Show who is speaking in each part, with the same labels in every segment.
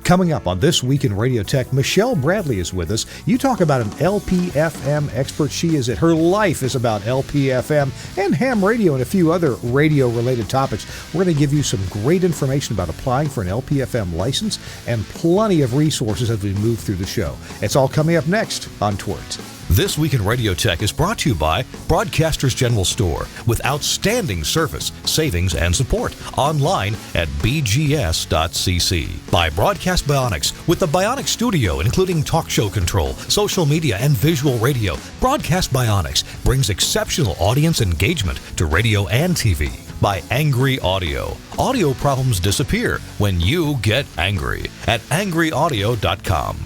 Speaker 1: Coming up on This Week in Radio Tech, Michelle Bradley is with us. You talk about an LPFM expert. Her life is about LPFM and ham radio and a few other radio-related topics. We're going to give you some great information about applying for an LPFM license and plenty of resources as we move through the show. It's all coming up next on TWiRT.
Speaker 2: This Week in Radio Tech is brought to you by Broadcasters General Store with outstanding service, savings, and support. Online at bgs.cc. By Broadcast Bionics with the Bionics Studio, including talk show control, social media, and visual radio. Broadcast Bionics brings exceptional audience engagement to radio and TV. By Angry Audio. Audio problems disappear when you get angry at angryaudio.com.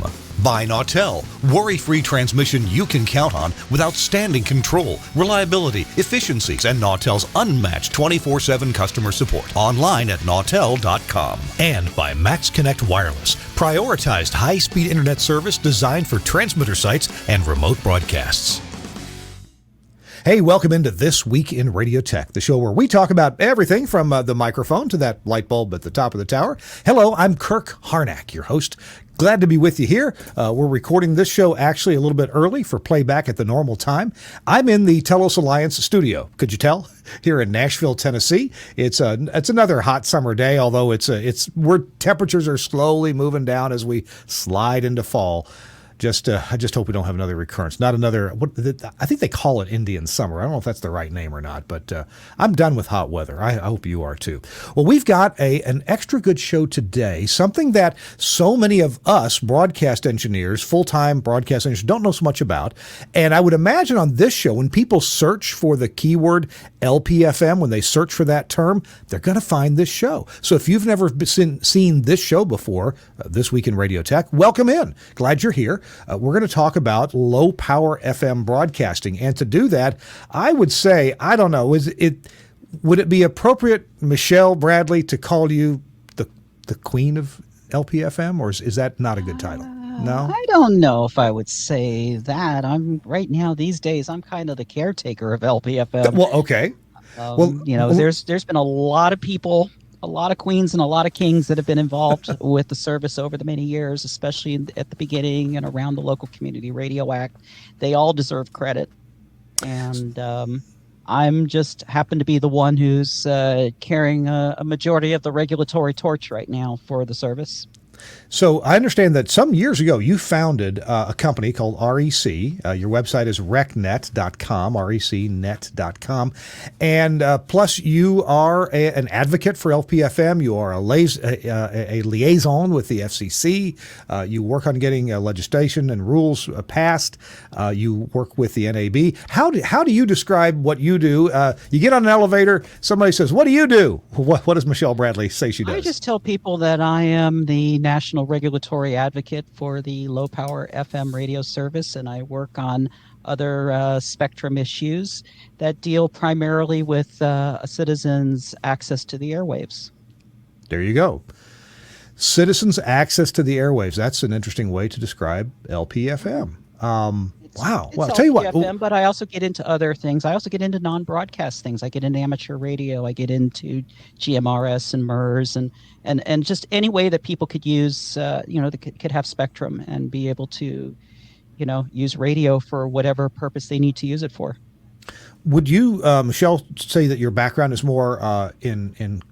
Speaker 2: By Nautel, worry-free transmission you can count on with outstanding control, reliability, efficiencies, and Nautel's unmatched 24/7 customer support. Online at nautel.com. And by Max Connect Wireless, prioritized high-speed internet service designed for transmitter sites and remote broadcasts.
Speaker 1: Hey, welcome into This Week in Radio Tech, the show where we talk about everything from the microphone to that light bulb at the top of the tower. Hello, I'm Kirk Harnack, your host. Glad to be with you here. We're recording this show actually a little bit early for playback at the normal time. I'm in the Telos Alliance studio. Could you tell? Here in Nashville, Tennessee. It's another hot summer day, although it's where temperatures are slowly moving down as we slide into fall. I just hope we don't have another recurrence. Not another, I think they call it Indian summer. I don't know if that's the right name or not, but I'm done with hot weather. I hope you are too. Well, we've got an extra good show today, something that so many of us broadcast engineers, full-time broadcast engineers, don't know so much about. And I would imagine on this show, when people search for the keyword LPFM, when they search for that term, they're going to find this show. So if you've never seen this show before, This Week in Radio Tech, welcome in. Glad you're here. We're going to talk about low-power FM broadcasting. And to do that, I would say, I don't know, would it be appropriate, Michelle Bradley, to call you the queen of LPFM, or is that not a good title? No?
Speaker 3: I don't know if I would say that. Right now, these days, I'm kind of the caretaker of LPFM.
Speaker 1: Well, okay.
Speaker 3: There's been a lot of people, a lot of queens and a lot of kings that have been involved with the service over the many years, especially at the beginning and around the Local Community Radio Act. They all deserve credit. And I'm just happen to be the one who's carrying a majority of the regulatory torch right now for the service.
Speaker 1: So I understand that some years ago you founded a company called REC. Your website is recnet.com, recnet.com. And plus you are an advocate for LPFM. You are a liaison with the FCC. You work on getting legislation and rules passed. You work with the NAB. How do you describe what you do? You get on an elevator, somebody says, "What do you do?" What does Michelle Bradley say she does?
Speaker 3: I just tell people that I am the national regulatory advocate for the low power FM radio service, and I work on other spectrum issues that deal primarily with a citizen's access to the airwaves.
Speaker 1: There you go. Citizens' access to the airwaves. That's an interesting way to describe LPFM. Wow. Well, I'll tell you what.
Speaker 3: But I also get into other things. I also get into non-broadcast things. I get into amateur radio. I get into GMRS and MERS and just any way that people could use, that could have spectrum and be able to, use radio for whatever purpose they need to use it for.
Speaker 1: Would you, Michelle, say that your background is more in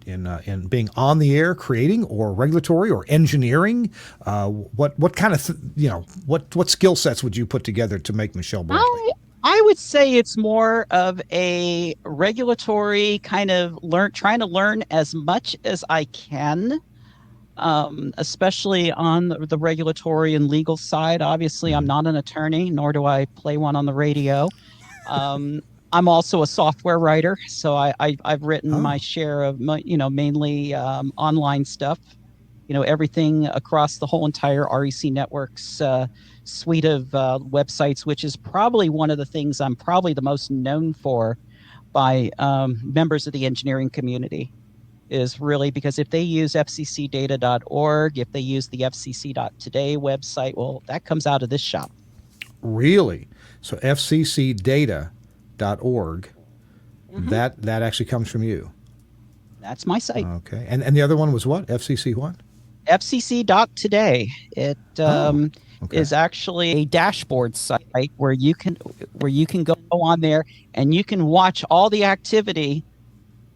Speaker 1: being on the air, creating, or regulatory, or engineering? What kind of what skill sets would you put together to make Michelle Bradley?
Speaker 3: I would say it's more of a regulatory kind of trying to learn as much as I can, especially on the regulatory and legal side. Obviously, I'm not an attorney, nor do I play one on the radio. I'm also a software writer, so I've written my share of, mainly online stuff, everything across the whole entire REC Network's suite of websites, which is probably one of the things I'm probably the most known for by members of the engineering community, is really because if they use fccdata.org, if they use the fcc.today website, well, that comes out of this shop.
Speaker 1: Really? So fccdata.org, that actually comes from you.
Speaker 3: That's my site.
Speaker 1: Okay. And the other one was what? FCC what?
Speaker 3: FCC.today. It
Speaker 1: Oh, okay.
Speaker 3: is actually a dashboard site where you can go on there and you can watch all the activity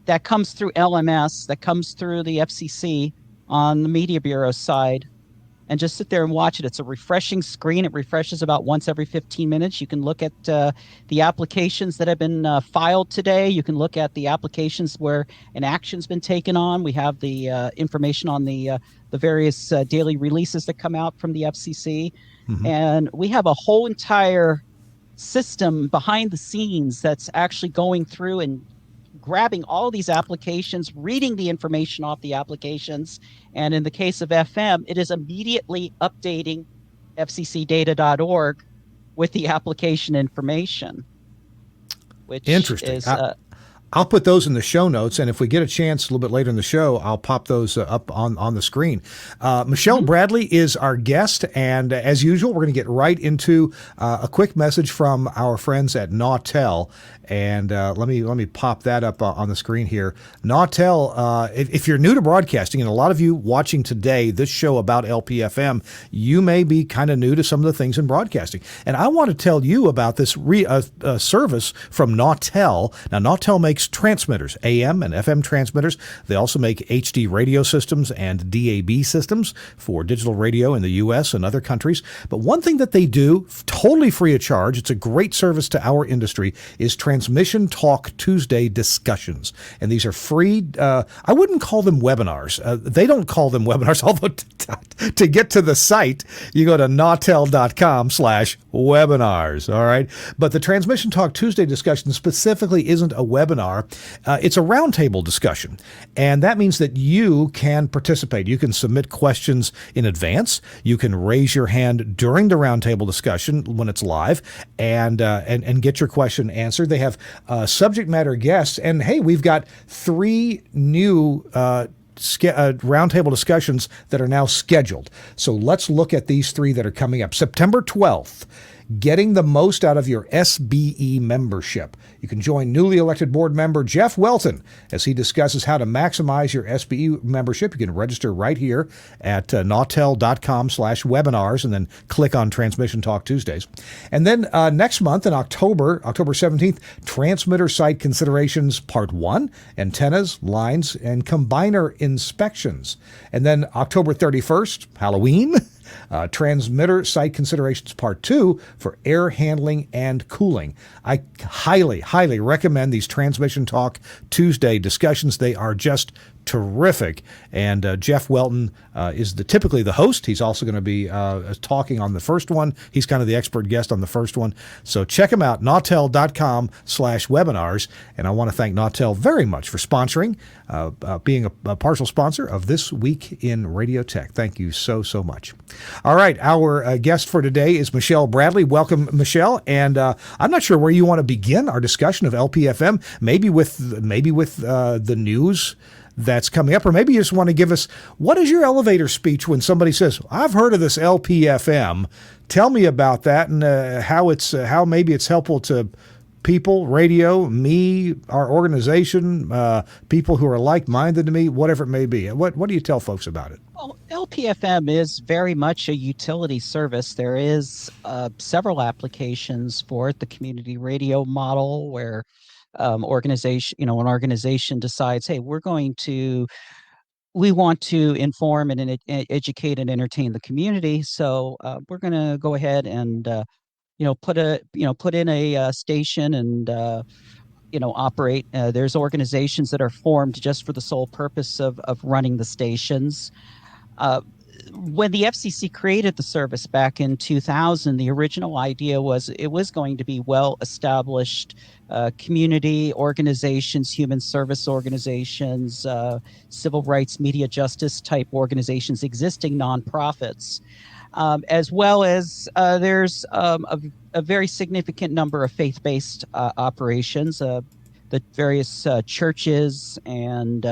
Speaker 3: that comes through LMS, that comes through the FCC on the Media Bureau side, and just sit there and watch it. It's a refreshing screen. It refreshes about once every 15 minutes. You can look at the applications that have been filed today. You can look at the applications where an action's been taken on. We have the information on the various daily releases that come out from the FCC.
Speaker 1: Mm-hmm.
Speaker 3: And we have a whole entire system behind the scenes that's actually going through and grabbing all these applications, reading the information off the applications, and in the case of FM, it is immediately updating fccdata.org with the application information, which
Speaker 1: Interesting.
Speaker 3: is
Speaker 1: I'll put those in the show notes, and if we get a chance a little bit later in the show, I'll pop those up on the screen. Michelle Bradley is our guest, and as usual, we're going to get right into a quick message from our friends at Nautel. And let me pop that up on the screen here. Nautel, if you're new to broadcasting, and a lot of you watching today, this show about LPFM, you may be kind of new to some of the things in broadcasting. And I want to tell you about this service from Nautel. Now, Nautel makes transmitters, AM and FM transmitters. They also make HD radio systems and DAB systems for digital radio in the U.S. and other countries. But one thing that they do, totally free of charge, it's a great service to our industry, is Transmission Talk Tuesday discussions. And these are free. I wouldn't call them webinars. They don't call them webinars, although to get to the site, you go to nautel.com/webinars. All right. But the Transmission Talk Tuesday discussion specifically isn't a webinar. It's a roundtable discussion. And that means that you can participate. You can submit questions in advance. You can raise your hand during the roundtable discussion when it's live and get your question answered. They have subject matter guests. And hey, we've got 3 new roundtable discussions that are now scheduled. So let's look at these 3 that are coming up. September 12th. Getting the most out of your SBE membership. You can join newly elected board member Jeff Welton as he discusses how to maximize your SBE membership. You can register right here at nautel.com/webinars and then click on Transmission Talk Tuesdays. And then next month in October 17th, Transmitter Site Considerations Part 1, Antennas, Lines, and Combiner Inspections. And then October 31st, Halloween, Transmitter Site Considerations Part 2 for air handling and cooling. I highly, highly recommend these Transmission Talk Tuesday discussions. They are just terrific. And Jeff Welton is typically the host. He's also going to be talking on the first one. He's kind of the expert guest on the first one. So check him out, nautel.com/webinars. And I want to thank Nautel very much for sponsoring, being a partial sponsor of This Week in Radio Tech. Thank you so, so much. All right. Our guest for today is Michelle Bradley. Welcome, Michelle. And I'm not sure where you want to begin our discussion of LPFM, maybe with the news that's coming up, or maybe you just want to give us, what is your elevator speech when somebody says, I've heard of this LPFM, tell me about that, and how maybe it's helpful to people, radio, me, our organization, people who are like-minded to me, whatever it may be. What do you tell folks about it?
Speaker 3: Well, LPFM is very much a utility service. There is several applications for it. The community radio model, where an organization decides, hey, we want to inform and educate and entertain the community. So we're going to go ahead and put in a station and operate. There's organizations that are formed just for the sole purpose of running the stations. When the FCC created the service back in 2000, the original idea was it was going to be well-established community organizations, human service organizations, civil rights, media justice type organizations, existing nonprofits, as well as there's a very significant number of faith-based operations, the various churches and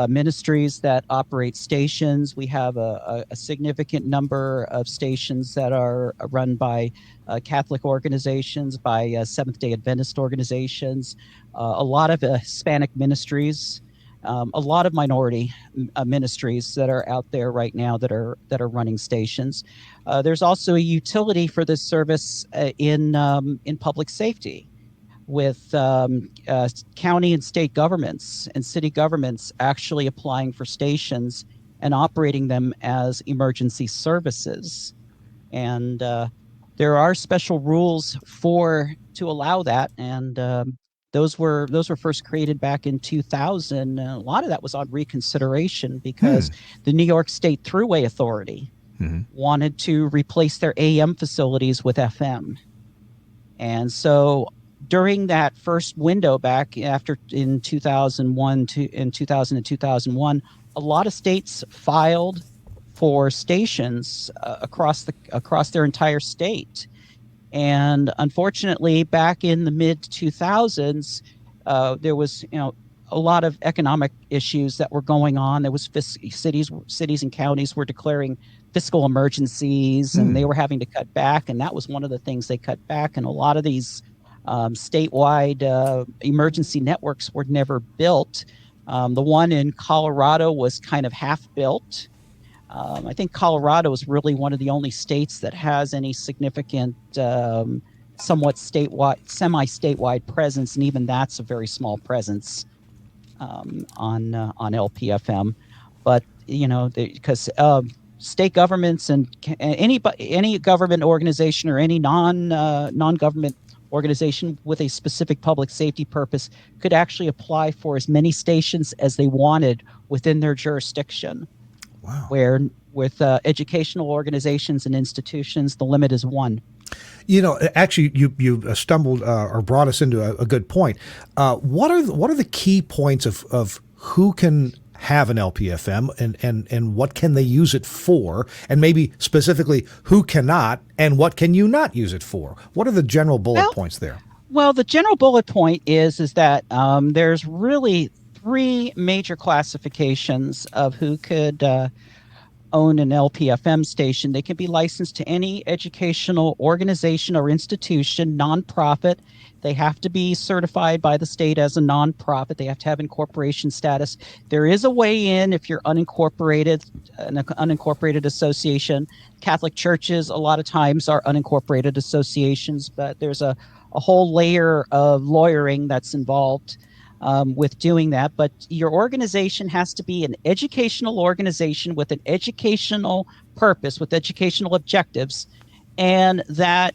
Speaker 3: ministries that operate stations. We have a significant number of stations that are run by Catholic organizations, by Seventh-day Adventist organizations, a lot of Hispanic ministries, a lot of minority ministries that are out there right now that are running stations. There's also a utility for this service in public safety, with county and state governments and city governments actually applying for stations and operating them as emergency services. And there are special rules to allow that, and those were first created back in 2000. A lot of that was on reconsideration because the New York State Thruway Authority wanted to replace their AM facilities with FM. And so during that first window back after in 2001 in 2000 and 2001, a lot of states filed for stations across their entire state. And unfortunately, back in the mid 2000s, there was a lot of economic issues that were going on. There was cities and counties were declaring fiscal emergencies, and they were having to cut back. And that was one of the things they cut back. And a lot of these statewide emergency networks were never built. The one in Colorado was kind of half built. I think Colorado is really one of the only states that has any significant, somewhat semi-statewide presence, and even that's a very small presence on LPFM. But because state governments and any government organization or any non-government organization with a specific public safety purpose could actually apply for as many stations as they wanted within their jurisdiction.
Speaker 1: Wow.
Speaker 3: Where with educational organizations and institutions, the limit is one.
Speaker 1: Actually, you stumbled or brought us into a good point. What are the key points of who can have an LPFM and what can they use it for? And maybe specifically, who cannot and what can you not use it for? What are the general bullet points there?
Speaker 3: Well, the general bullet point is that there's really three major classifications of who could own an LPFM station. They can be licensed to any educational organization or institution, nonprofit. They have to be certified by the state as a nonprofit. They have to have incorporation status. There is a way in if you're an unincorporated association. Catholic churches a lot of times are unincorporated associations, but there's a whole layer of lawyering that's involved with doing that. But your organization has to be an educational organization with an educational purpose, with educational objectives, and that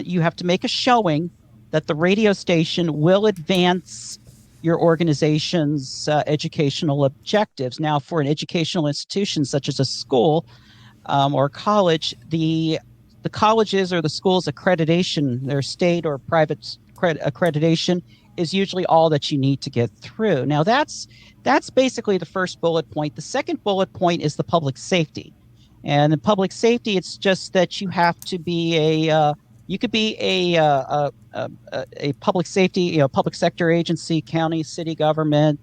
Speaker 3: you have to make a showing that the radio station will advance your organization's educational objectives. Now, for an educational institution such as a school or college, the colleges or the school's accreditation, their state or private accreditation, is usually all that you need to get through. Now, that's basically the first bullet point. The second bullet point is the public safety. And in public safety, it's just that you have to be you could be a public safety, public sector agency, county, city government,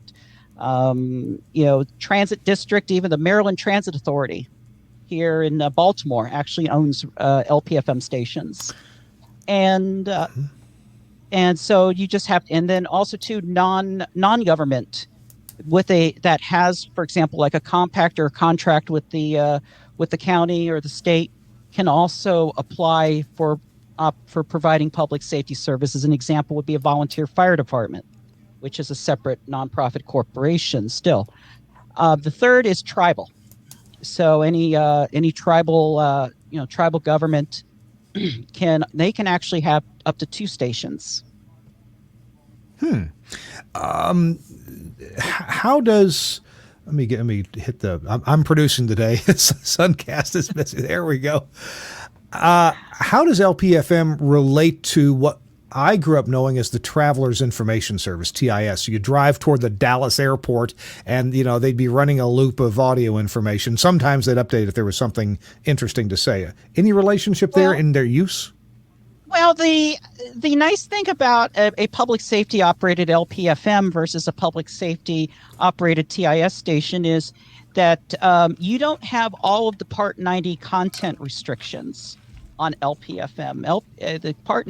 Speaker 3: transit district. Even the Maryland Transit Authority here in Baltimore actually owns LPFM stations. And so you just have, and then also too, non-government that has, for example, like a compact or a contract with the county or the state, can also apply for providing public safety services. An example would be a volunteer fire department, which is a separate nonprofit corporation still. The third is tribal. So any tribal tribal government can actually have up to 2 stations.
Speaker 1: How does let me hit the I'm producing today. Suncast is busy. There we go. How does LPFM relate to what I grew up knowing as the Travelers Information Service, TIS? So you drive toward the Dallas airport and, they'd be running a loop of audio information. Sometimes they'd update if there was something interesting to say. Any relationship there in their use?
Speaker 3: Well, the nice thing about a public safety operated LPFM versus a public safety operated TIS station is that you don't have all of the Part 90 content restrictions on LPFM. The Part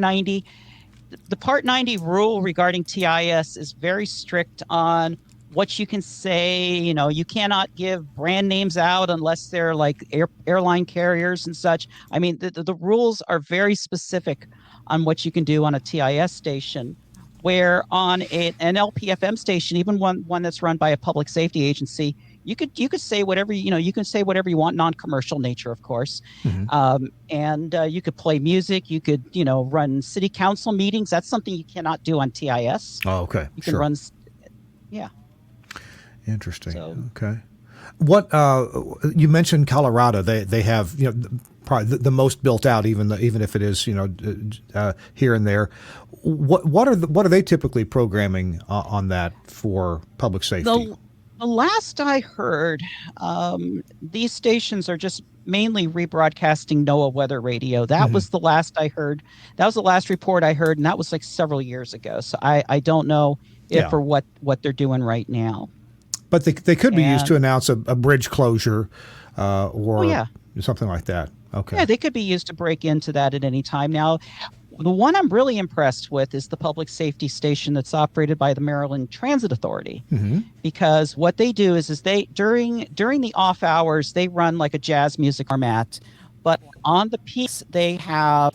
Speaker 3: 90 rule regarding TIS is very strict on what you can say. You cannot give brand names out unless they're like airline carriers and such. I mean, the rules are very specific on what you can do on a TIS station, where on an LPFM station, even one that's run by a public safety agency, you could say whatever you can say whatever you want, non-commercial nature, of course. And you could play music. You could run city council meetings. That's something you cannot do on TIS.
Speaker 1: Oh, okay.
Speaker 3: You can run. Yeah.
Speaker 1: Interesting.
Speaker 3: So,
Speaker 1: okay. What you mentioned Colorado? They have probably the most built out, even if it is here and there. What are they typically programming on that for public safety?
Speaker 3: The last I heard, these stations are just mainly rebroadcasting NOAA weather radio. That was the last I heard. That was the last report I heard, and that was like several years ago. So I don't know if or what they're doing right now. But
Speaker 1: they could be used to announce a bridge closure or something like that. Okay.
Speaker 3: Yeah, they could be used to break into that at any time. Now, the one I'm really impressed with is the public safety station that's operated by the Maryland Transit Authority, because what they do is they during the off hours they run like a jazz music format, but on the peaks they have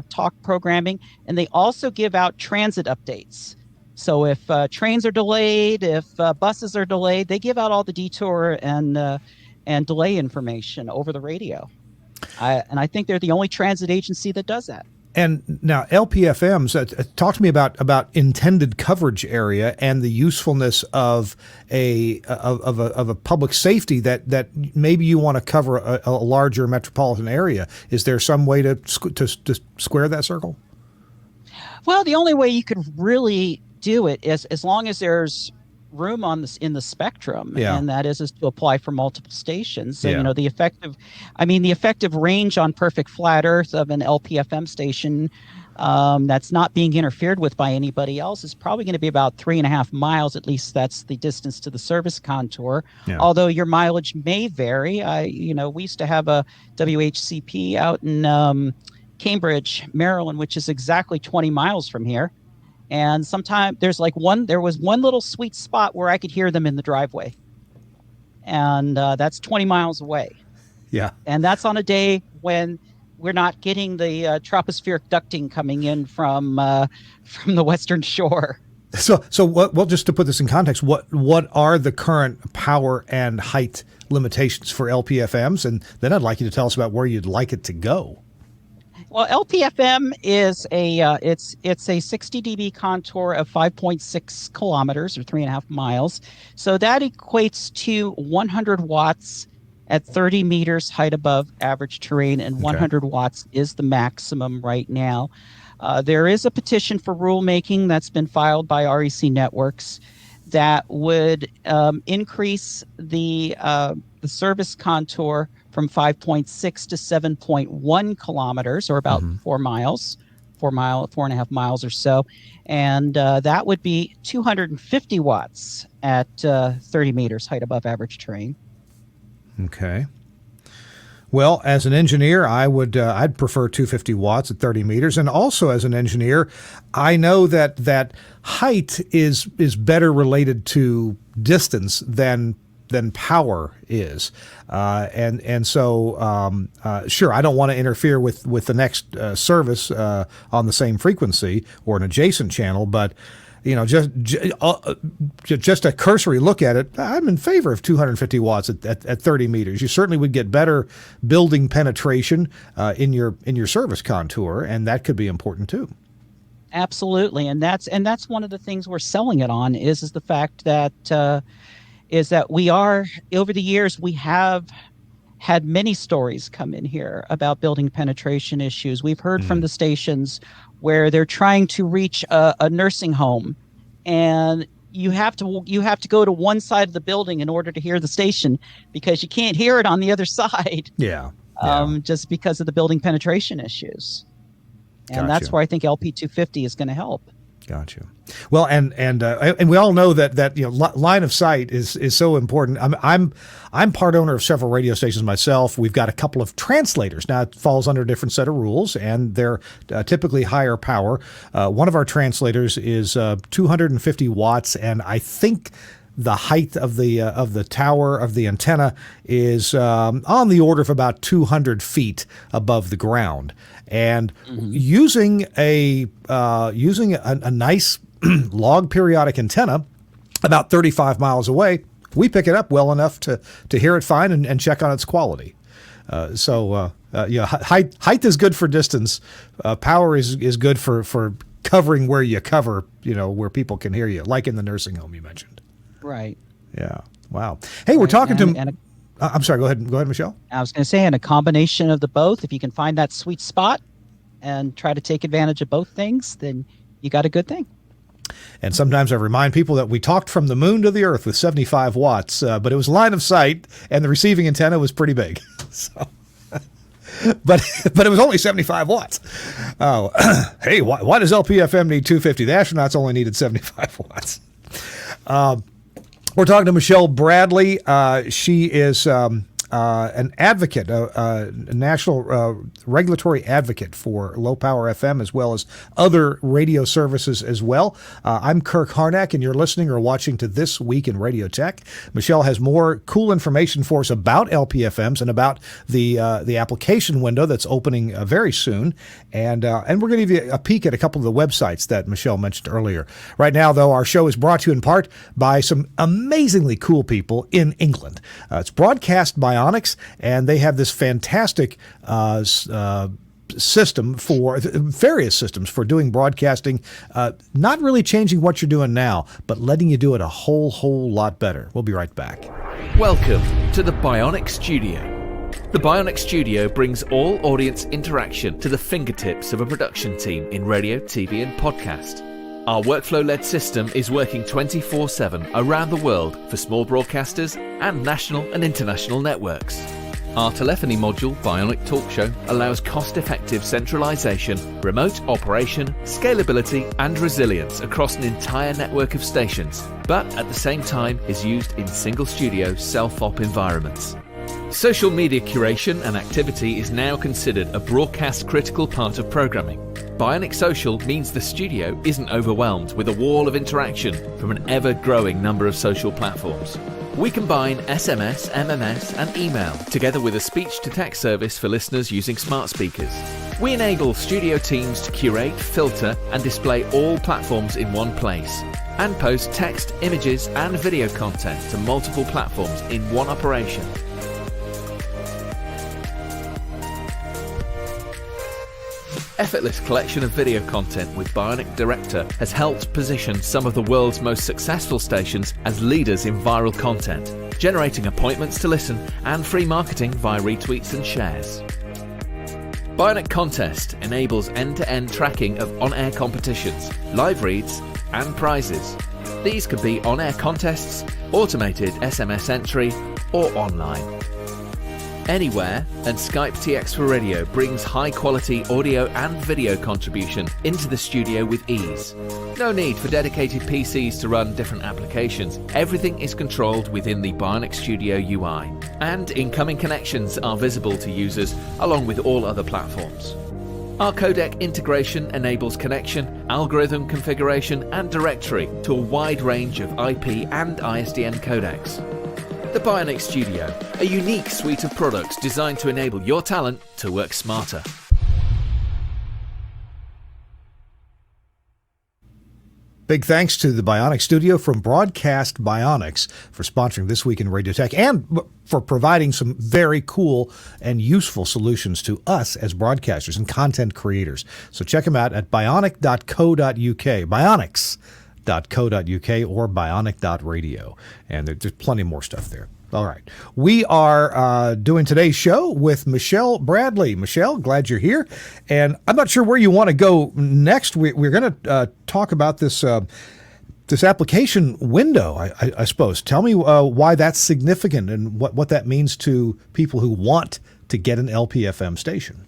Speaker 3: talk programming, and they also give out transit updates. So if trains are delayed, if buses are delayed, they give out all the detour and delay information over the radio. I think they're the only transit agency that does that.
Speaker 1: And now LPFMs, talk to me about intended coverage area and the usefulness of a public safety that maybe you want to cover a larger metropolitan area. Is there some way to square that circle?
Speaker 3: Well, the only way you could really do it is as long as there's room in the spectrum, and that is to apply for multiple stations. So the effective range on perfect flat earth of an LPFM station that's not being interfered with by anybody else is probably going to be about 3.5 miles. At least that's the distance to the service contour. Although your mileage may vary. We used to have a WHCP out in Cambridge, Maryland, which is exactly 20 miles from here. And sometimes there was one little sweet spot where I could hear them in the driveway. And that's 20 miles away.
Speaker 1: Yeah. And
Speaker 3: that's on a day when we're not getting the tropospheric ducting coming in from the Western Shore.
Speaker 1: So well, just to put this in context, what are the current power and height limitations for LPFMs? And then I'd like you to tell us about where you'd like it to go.
Speaker 3: Well, LPFM is it's a 60 dB contour of 5.6 kilometers or 3.5 miles. So that equates to 100 watts at 30 meters height above average terrain, and 100 watts is the maximum right now. There is a petition for rulemaking that's been filed by REC Networks that would increase the service contour from 5.6 to 7.1 kilometers, or about 4 miles, 4.5 miles or so. And that would be 250 watts at 30 meters height above average terrain.
Speaker 1: Okay. Well, as an engineer, I'd prefer 250 watts at 30 meters. And also as an engineer, I know that height is better related to distance than power is. And so, sure, I don't want to interfere with the next service on the same frequency or an adjacent channel, but just a cursory look at it, I'm in favor of 250 watts at 30 meters. You certainly would get better building penetration in your service contour, and that could be important too.
Speaker 3: Absolutely, and that's one of the things we're selling it on is the fact that we are, over the years, we have had many stories come in here about building penetration issues. We've heard from the stations where they're trying to reach a nursing home, and you have to go to one side of the building in order to hear the station because you can't hear it on the other side. Just because of the building penetration issues. And that's where I think LP250 is going to help.
Speaker 1: Gotcha. Well, and we all know that line of sight is so important. I'm part owner of several radio stations myself. We've got a couple of translators. Now it falls under a different set of rules, and they're typically higher power. One of our translators is 250 watts, and I think the height of the tower of the antenna is on the order of about 200 feet above the ground, and using a nice log periodic antenna about 35 miles away, we pick it up well enough to hear it fine and check on its quality. Height is good for distance. Power is good for covering where you cover, where people can hear you, like in the nursing home you mentioned.
Speaker 3: Right.
Speaker 1: Yeah. Wow. Hey, we're talking I'm sorry. Go ahead, Michelle.
Speaker 3: I was going to say, and a combination of the both. If you can find that sweet spot and try to take advantage of both things, then you got a good thing.
Speaker 1: And sometimes I remind people that we talked from the moon to the earth with 75 watts, but it was line of sight, and the receiving antenna was pretty big. So. But it was only 75 watts. Oh, hey, why does LPFM need 250? The astronauts only needed 75 watts. We're talking to Michelle Bradley. She is an advocate, a national regulatory advocate for low power FM as well as other radio services as well. I'm Kirk Harnack, and you're listening or watching to This Week in Radio Tech. Michelle has more cool information for us about LPFMs and about the application window that's opening very soon. And we're going to give you a peek at a couple of the websites that Michelle mentioned earlier. Right now, though, our show is brought to you in part by some amazingly cool people in England. It's Broadcast Bionics, and they have this fantastic system for various systems for doing broadcasting, not really changing what you're doing now, but letting you do it a whole lot better. We'll be right back.
Speaker 4: Welcome to the Bionic Studio. The Bionic Studio brings all audience interaction to the fingertips of a production team in radio, TV and podcast. Our workflow-led system is working 24/7 around the world for small broadcasters and national and international networks. Our telephony module, Bionic Talk Show, allows cost-effective centralization, remote operation, scalability and resilience across an entire network of stations, but at the same time is used in single-studio self-op environments. Social media curation and activity is now considered a broadcast-critical part of programming. Bionic Social means the studio isn't overwhelmed with a wall of interaction from an ever-growing number of social platforms. We combine SMS, MMS and email together with a speech-to-text service for listeners using smart speakers. We enable studio teams to curate, filter and display all platforms in one place and post text, images and video content to multiple platforms in one operation. Effortless collection of video content with Bionic Director has helped position some of the world's most successful stations as leaders in viral content, generating appointments to listen and free marketing via retweets and shares. Bionic Contest enables end-to-end tracking of on-air competitions, live reads and prizes. These can be on-air contests, automated SMS entry or online. Anywhere, and Skype TX for Radio brings high-quality audio and video contribution into the studio with ease. No need for dedicated PCs to run different applications. Everything is controlled within the Bionic Studio UI, and incoming connections are visible to users along with all other platforms. Our codec integration enables connection, algorithm configuration and directory to a wide range of IP and ISDN codecs. The Bionic Studio, a unique suite of products designed to enable your talent to work smarter.
Speaker 1: Big thanks to the Bionic Studio from Broadcast Bionics for sponsoring This Week in Radio Tech and for providing some very cool and useful solutions to us as broadcasters and content creators. So check them out at bionic.co.uk, bionics.co.uk or bionic.radio. And there's plenty more stuff there. All right. We are doing today's show with Michelle Bradley. Michelle, glad you're here. And I'm not sure where you want to go next. We're going to talk about this application window, I suppose. Tell me why that's significant and what that means to people who want to get an LPFM station.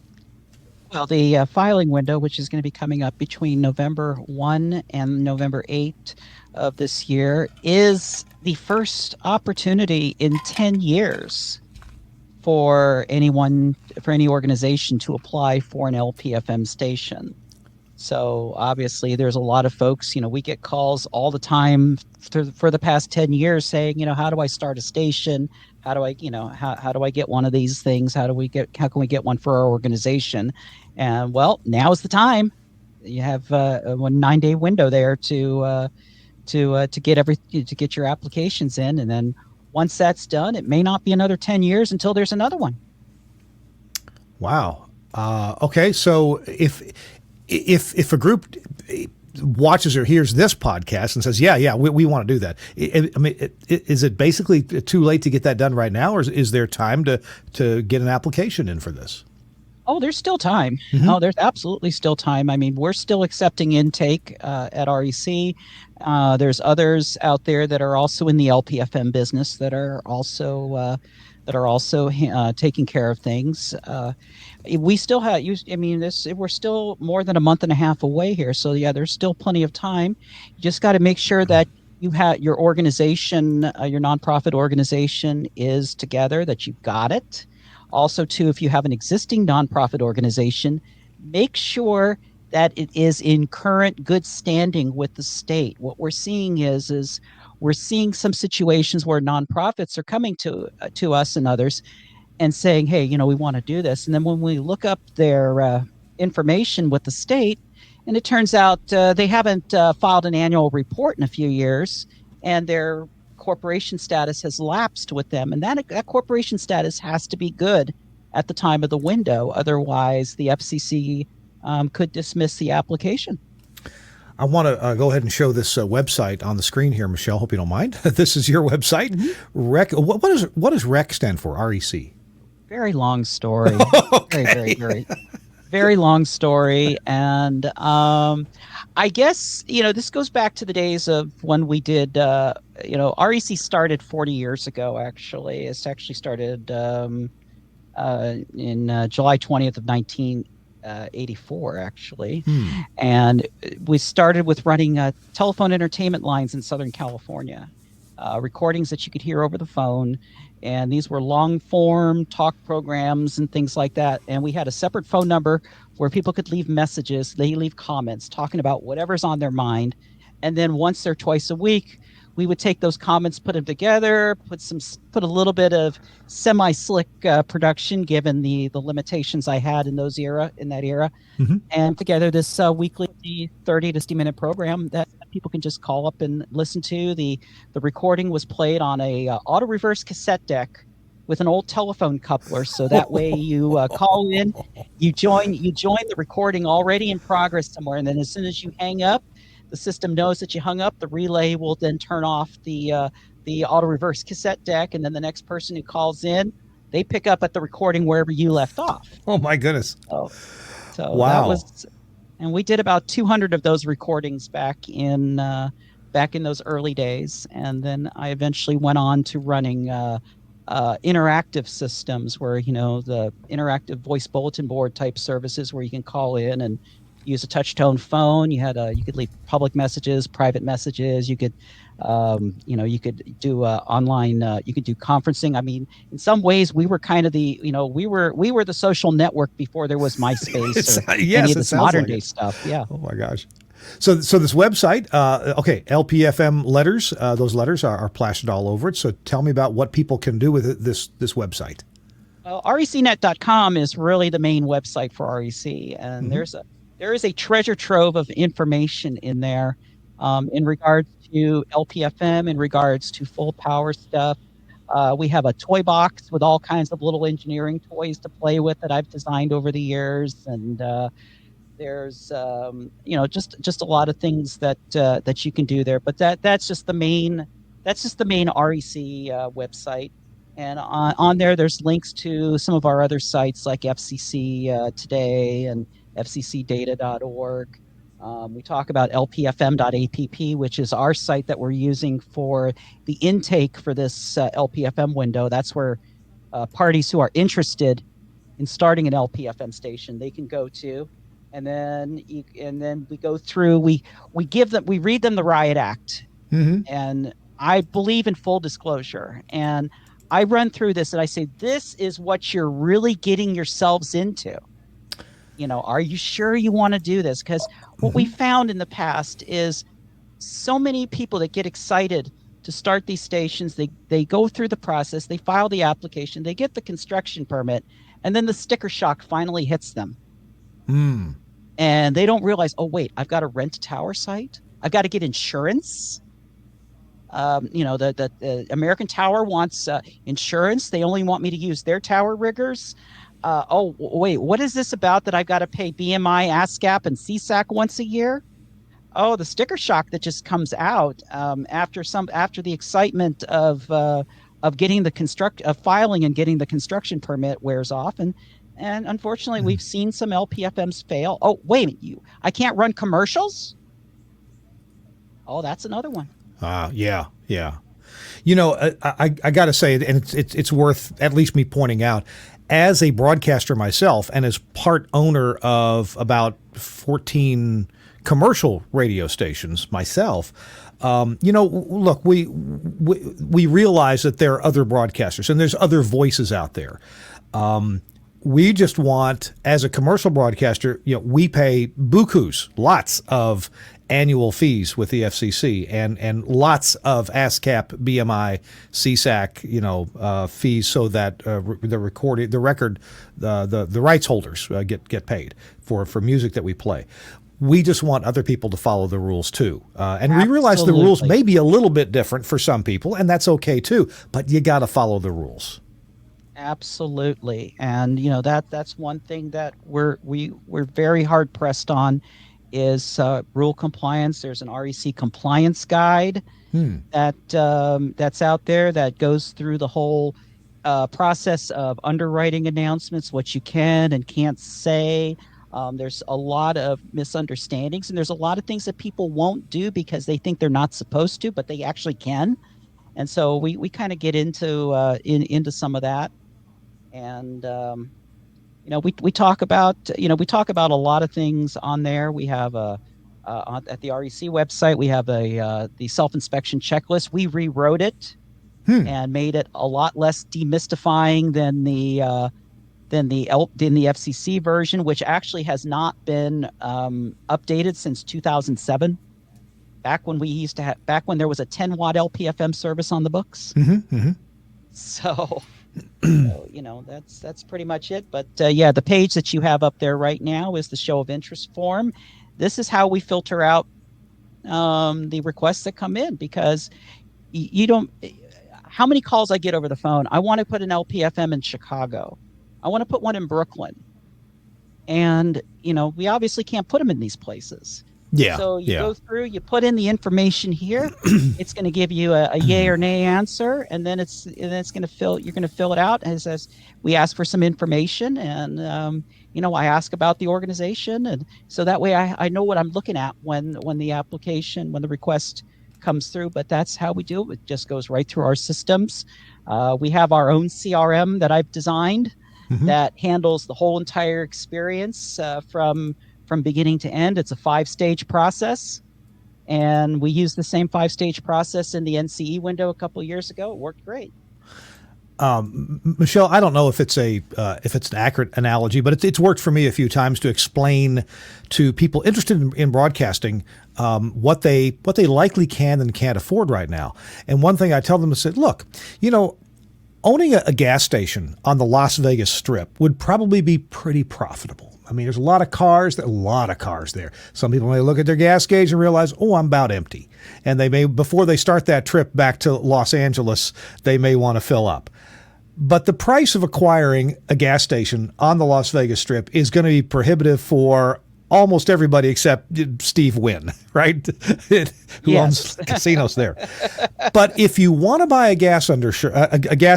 Speaker 3: Well, the filing window, which is going to be coming up between November 1 and November 8 of this year, is the first opportunity in 10 years for any organization to apply for an LPFM station. So obviously there's a lot of folks, we get calls all the time for the past 10 years saying, how do I start a station? How do I, how do I get one of these things? How can we get one for our organization? And well, now is the time. You have a 9-day window there to get your applications in. And then once that's done, it may not be another 10 years until there's another one.
Speaker 1: Wow. Okay. So if a group watches or hears this podcast and says, yeah, we want to do that. Is it basically too late to get that done right now? Or is there time to get an application in for this?
Speaker 3: Oh, there's still time. Mm-hmm. Oh, there's absolutely still time. I mean, we're still accepting intake at REC. There's others out there that are also in the LPFM business that are also taking care of things. We still have. We're still more than a month and a half away here. So yeah, there's still plenty of time. You just got to make sure that you have your organization, your nonprofit organization, is together. That you've got it. Also, too, if you have an existing nonprofit organization, make sure that it is in current good standing with the state. What we're seeing is we're seeing some situations where nonprofits are coming to us and others and saying, hey, we want to do this. And then when we look up their information with the state, and it turns out they haven't filed an annual report in a few years, and their corporation status has lapsed with them, and that corporation status has to be good at the time of the window. Otherwise, the FCC could dismiss the application.
Speaker 1: I want to go ahead and show this website on the screen here, Michelle. Hope you don't mind. This is your website. Mm-hmm. REC. What does REC stand for? REC.
Speaker 3: Very long story.
Speaker 1: Okay.
Speaker 3: Very, very, very, very long story. And I guess, this goes back to the days of when we did, REC started 40 years ago, actually. It's actually started in July 20th of 1984, actually. And we started with running telephone entertainment lines in Southern California, recordings that you could hear over the phone. And these were long form talk programs and things like that. And we had a separate phone number where people could leave messages. They leave comments talking about whatever's on their mind. And then once or twice a week, we would take those comments, put them together, put a little bit of semi-slick production, given the limitations I had in that era, mm-hmm. and together this weekly 30 to 60-minute program that people can just call up and listen to. The recording was played on a auto reverse cassette deck with an old telephone coupler, so that way you call in, you join the recording already in progress somewhere, and then as soon as you hang up, the system knows that you hung up. The relay will then turn off the auto reverse cassette deck, and then the next person who calls in, they pick up at the recording wherever you left off.
Speaker 1: Oh my goodness!
Speaker 3: So
Speaker 1: wow.
Speaker 3: That was, and we did about 200 of those recordings back in those early days, and then I eventually went on to running interactive systems where the interactive voice bulletin board type services where you can call in and use a touch tone phone. You could leave public messages, private messages. You could, you could do online. You could do conferencing. I mean, in some ways, we were kind of we were the social network before there was MySpace or any of this modern day stuff. Yeah.
Speaker 1: Oh my gosh. So this website, LPFM letters. Those letters are plastered all over it. So tell me about what people can do with this website.
Speaker 3: Well, recnet.com is really the main website for REC, and mm-hmm. There is a treasure trove of information in there in regards to LPFM, in regards to full power stuff. We have a toy box with all kinds of little engineering toys to play with that I've designed over the years. And there's, just a lot of things that you can do there. But that's just the main REC website. And on there's links to some of our other sites like FCC Today and fccdata.org. We talk about LPFM.app, which is our site that we're using for the intake for this LPFM window. That's where parties who are interested in starting an LPFM station, they can go to. And then we go through, we read them the Riot Act. Mm-hmm. And I believe in full disclosure. And I run through this and I say, this is what you're really getting yourselves into. Are you sure you want to do this? Because what we found in the past is so many people that get excited to start these stations, they go through the process, they file the application, they get the construction permit, and then the sticker shock finally hits them. And they don't realize, oh, wait, I've got to rent a tower site. I've got to get insurance. The American Tower wants insurance. They only want me to use their tower riggers. Oh, wait, what is this about that I've got to pay BMI, ASCAP, and CSAC once a year? Oh, the sticker shock that just comes out after the excitement of getting of filing and getting the construction permit wears off, and unfortunately we've seen some LPFMs fail. Oh, wait a minute, I can't run commercials? Oh, that's another one.
Speaker 1: Yeah. I got to say, and it's worth at least me pointing out, as a broadcaster myself and as part owner of about 14 commercial radio stations myself, look, we realize that there are other broadcasters and there's other voices out there. We just want, as a commercial broadcaster, we pay bukus, lots of annual fees with the FCC and lots of ASCAP, BMI, CSAC, fees so that the rights holders get paid for music that we play. We just want other people to follow the rules too, and we realize the rules may be a little bit different for some people, and that's okay too. But you got to follow the rules.
Speaker 3: Absolutely, and that's one thing that we're very hard pressed on is rule compliance. There's an REC compliance guide that's out there that goes through the whole process of underwriting announcements, what you can and can't say. There's a lot of misunderstandings, and there's a lot of things that people won't do because they think they're not supposed to, but they actually can. And so we kind of get into some of that. And we talk about a lot of things on there. We have at the REC website, we have the self-inspection checklist. We rewrote it and made it a lot less demystifying than the FCC version, which actually has not been updated since 2007. Back when there was a 10-watt LPFM service on the books. So that's pretty much it. But the page that you have up there right now is the show of interest form. This is how we filter out the requests that come in, because you don't. How many calls I get over the phone? I want to put an LPFM in Chicago. I want to put one in Brooklyn. And we obviously can't put them in these places.
Speaker 1: Yeah.
Speaker 3: So you go through, you put in the information here. It's going to give you a yay or nay answer, and then it's going to fill. You're going to fill it out. And it says we ask for some information, and I ask about the organization, and so that way I know what I'm looking at when the request comes through. But that's how we do it. It just goes right through our systems. We have our own CRM that I've designed that handles the whole entire experience from beginning to end. It's a 5-stage process, and we used the same 5-stage process in the NCE window a couple of years ago. It worked great.
Speaker 1: Michelle, I don't know if it's an accurate analogy, but it's worked for me a few times to explain to people interested in broadcasting what they likely can and can't afford right now. And one thing I tell them is that, look, owning a gas station on the Las Vegas Strip would probably be pretty profitable. I mean, there's a lot of cars there. Some people may look at their gas gauge and realize, oh, I'm about empty. And they may, before they start that trip back to Los Angeles, they may want to fill up. But the price of acquiring a gas station on the Las Vegas Strip is going to be prohibitive for almost everybody except Steve Wynn, right? Who owns casinos there. But if you want to buy a gas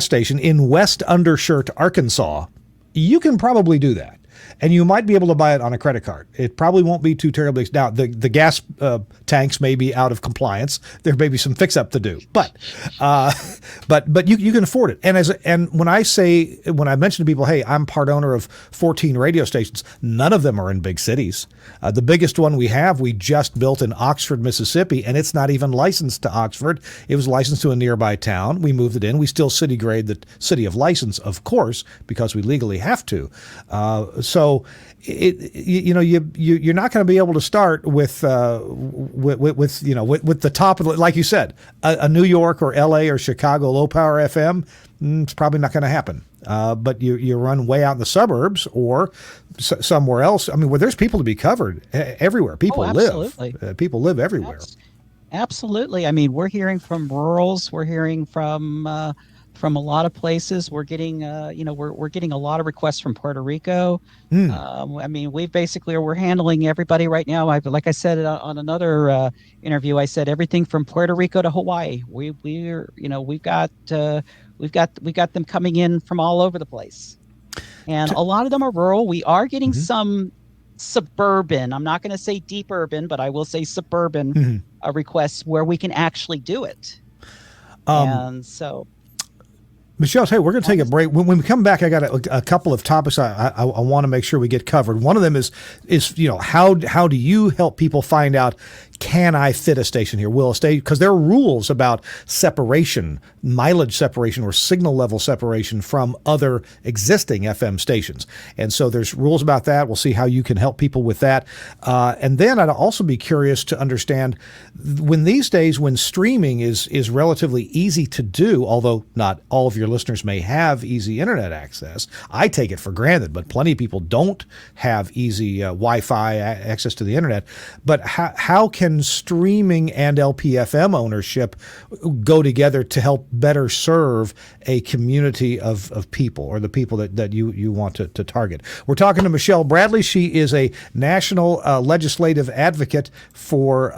Speaker 1: station in West Undershirt, Arkansas, you can probably do that. And you might be able to buy it on a credit card. It probably won't be too terribly. Now, the gas tanks may be out of compliance. There may be some fix-up to do, but you can afford it. And when I mention to people, hey, I'm part owner of 14 radio stations, none of them are in big cities. The biggest one we just built in Oxford, Mississippi, and it's not even licensed to Oxford. It was licensed to a nearby town. We moved it in. We still city grade the city of license, of course, because we legally have to. So you're not going to be able to start with the top of the, like you said, a New York or LA or Chicago low power FM. It's probably not going to happen. But you run way out in the suburbs or somewhere else. I mean, where there's people to be covered everywhere. People live. People live everywhere.
Speaker 3: Absolutely. I mean, we're hearing from rurals. We're hearing from a lot of places. We're getting we're getting a lot of requests from Puerto Rico. I mean, we're handling everybody right now. Like I said on another interview, I said everything from Puerto Rico to Hawaii. We've got them coming in from all over the place, and a lot of them are rural. We are getting some suburban. I'm not going to say deep urban, but I will say suburban requests where we can actually do it. And so,
Speaker 1: Michelle, hey, we're going to take a break. When we come back, I got a couple of topics I want to make sure we get covered. One of them is how do you help people find out, can I fit a station here? Will a station, because there are rules about separation, mileage separation or signal level separation from other existing FM stations. And so there's rules about that. We'll see how you can help people with that. And then I'd also be curious to understand when these days when streaming is relatively easy to do, although not all of your listeners may have easy internet access. I take it for granted, but plenty of people don't have easy Wi-Fi access to the internet. But how can streaming and LPFM ownership go together to help better serve a community of people, or the people that you want to target? We're talking to Michelle Bradley. She is a national legislative advocate for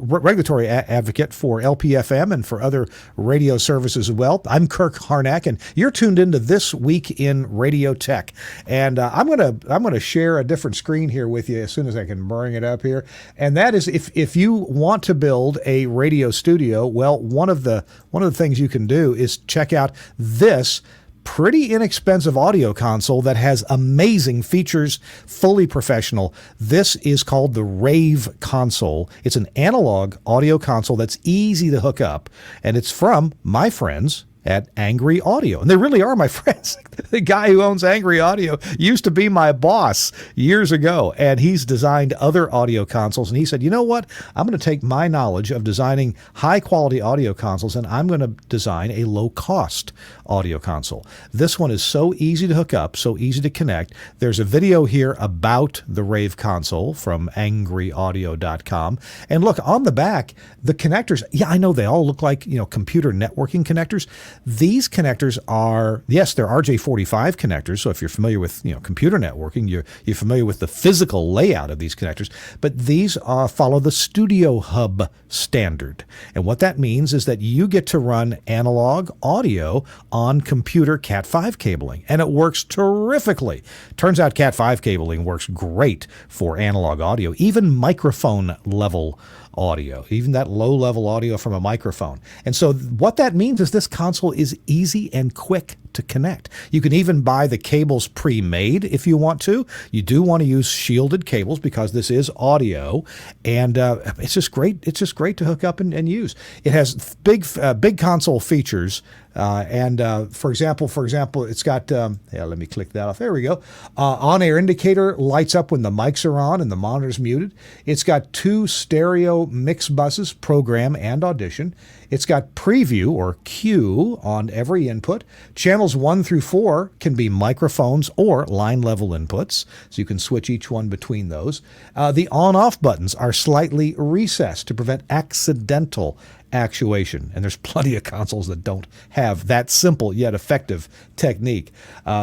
Speaker 1: regulatory advocate for LPFM and for other radio services as well. I'm Kirk Harnack, and you're tuned into This Week in Radio Tech. And I'm gonna share a different screen here with you as soon as I can bring it up here. And that is if you want to build a radio studio, well, one of the things you can do is check out this pretty inexpensive audio console that has amazing features, fully professional. This is called the Rave console. It's an analog audio console that's easy to hook up, and it's from my friends at Angry Audio. And they really are my friends. The guy who owns Angry Audio used to be my boss years ago, and he's designed other audio consoles. And he said, you know what? I'm going to take my knowledge of designing high-quality audio consoles, and I'm going to design a low-cost audio console. This one is so easy to hook up, so easy to connect. There's a video here about the Rave console from angryaudio.com. And look, on the back, the connectors, yeah, I know they all look like, computer networking connectors. These connectors are, yes, they're RJ45 connectors. So if you're familiar with, computer networking, you're familiar with the physical layout of these connectors. But these follow the Studio Hub standard. And what that means is that you get to run analog audio on computer Cat5 cabling, and it works terrifically. Turns out Cat5 cabling works great for analog audio, even microphone level audio, even that low-level audio from a microphone. And so what that means is this console is easy and quick to connect. You can even buy the cables pre-made if you want to. You do want to use shielded cables because this is audio, and it's just great. It's just great to hook up and use. It has big console features. For example, it's got, let me click that off. There we go. On-air indicator lights up when the mics are on and the monitor's muted. It's got 2 stereo mix buses, program and audition. It's got preview or cue on every input. Channels 1 through 4 can be microphones or line level inputs, so you can switch each one between those. The on-off buttons are slightly recessed to prevent accidental actuation, and there's plenty of consoles that don't have that simple yet effective technique.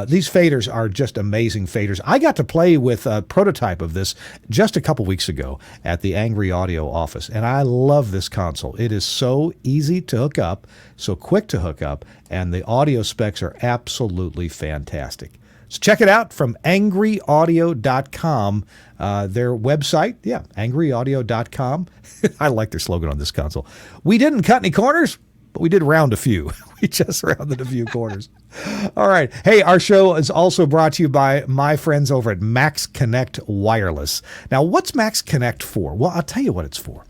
Speaker 1: These faders are just amazing faders. I got to play with a prototype of this just a couple weeks ago at the Angry Audio office, and I love this console. It is so easy to hook up, so quick to hook up, and the audio specs are absolutely fantastic. So check it out from angryaudio.com. Their website, angryaudio.com. I like their slogan on this console. We didn't cut any corners, but we did round a few. We just rounded a few corners. All right. Hey, our show is also brought to you by my friends over at Max Connect Wireless. Now, what's Max Connect for? Well, I'll tell you what it's for.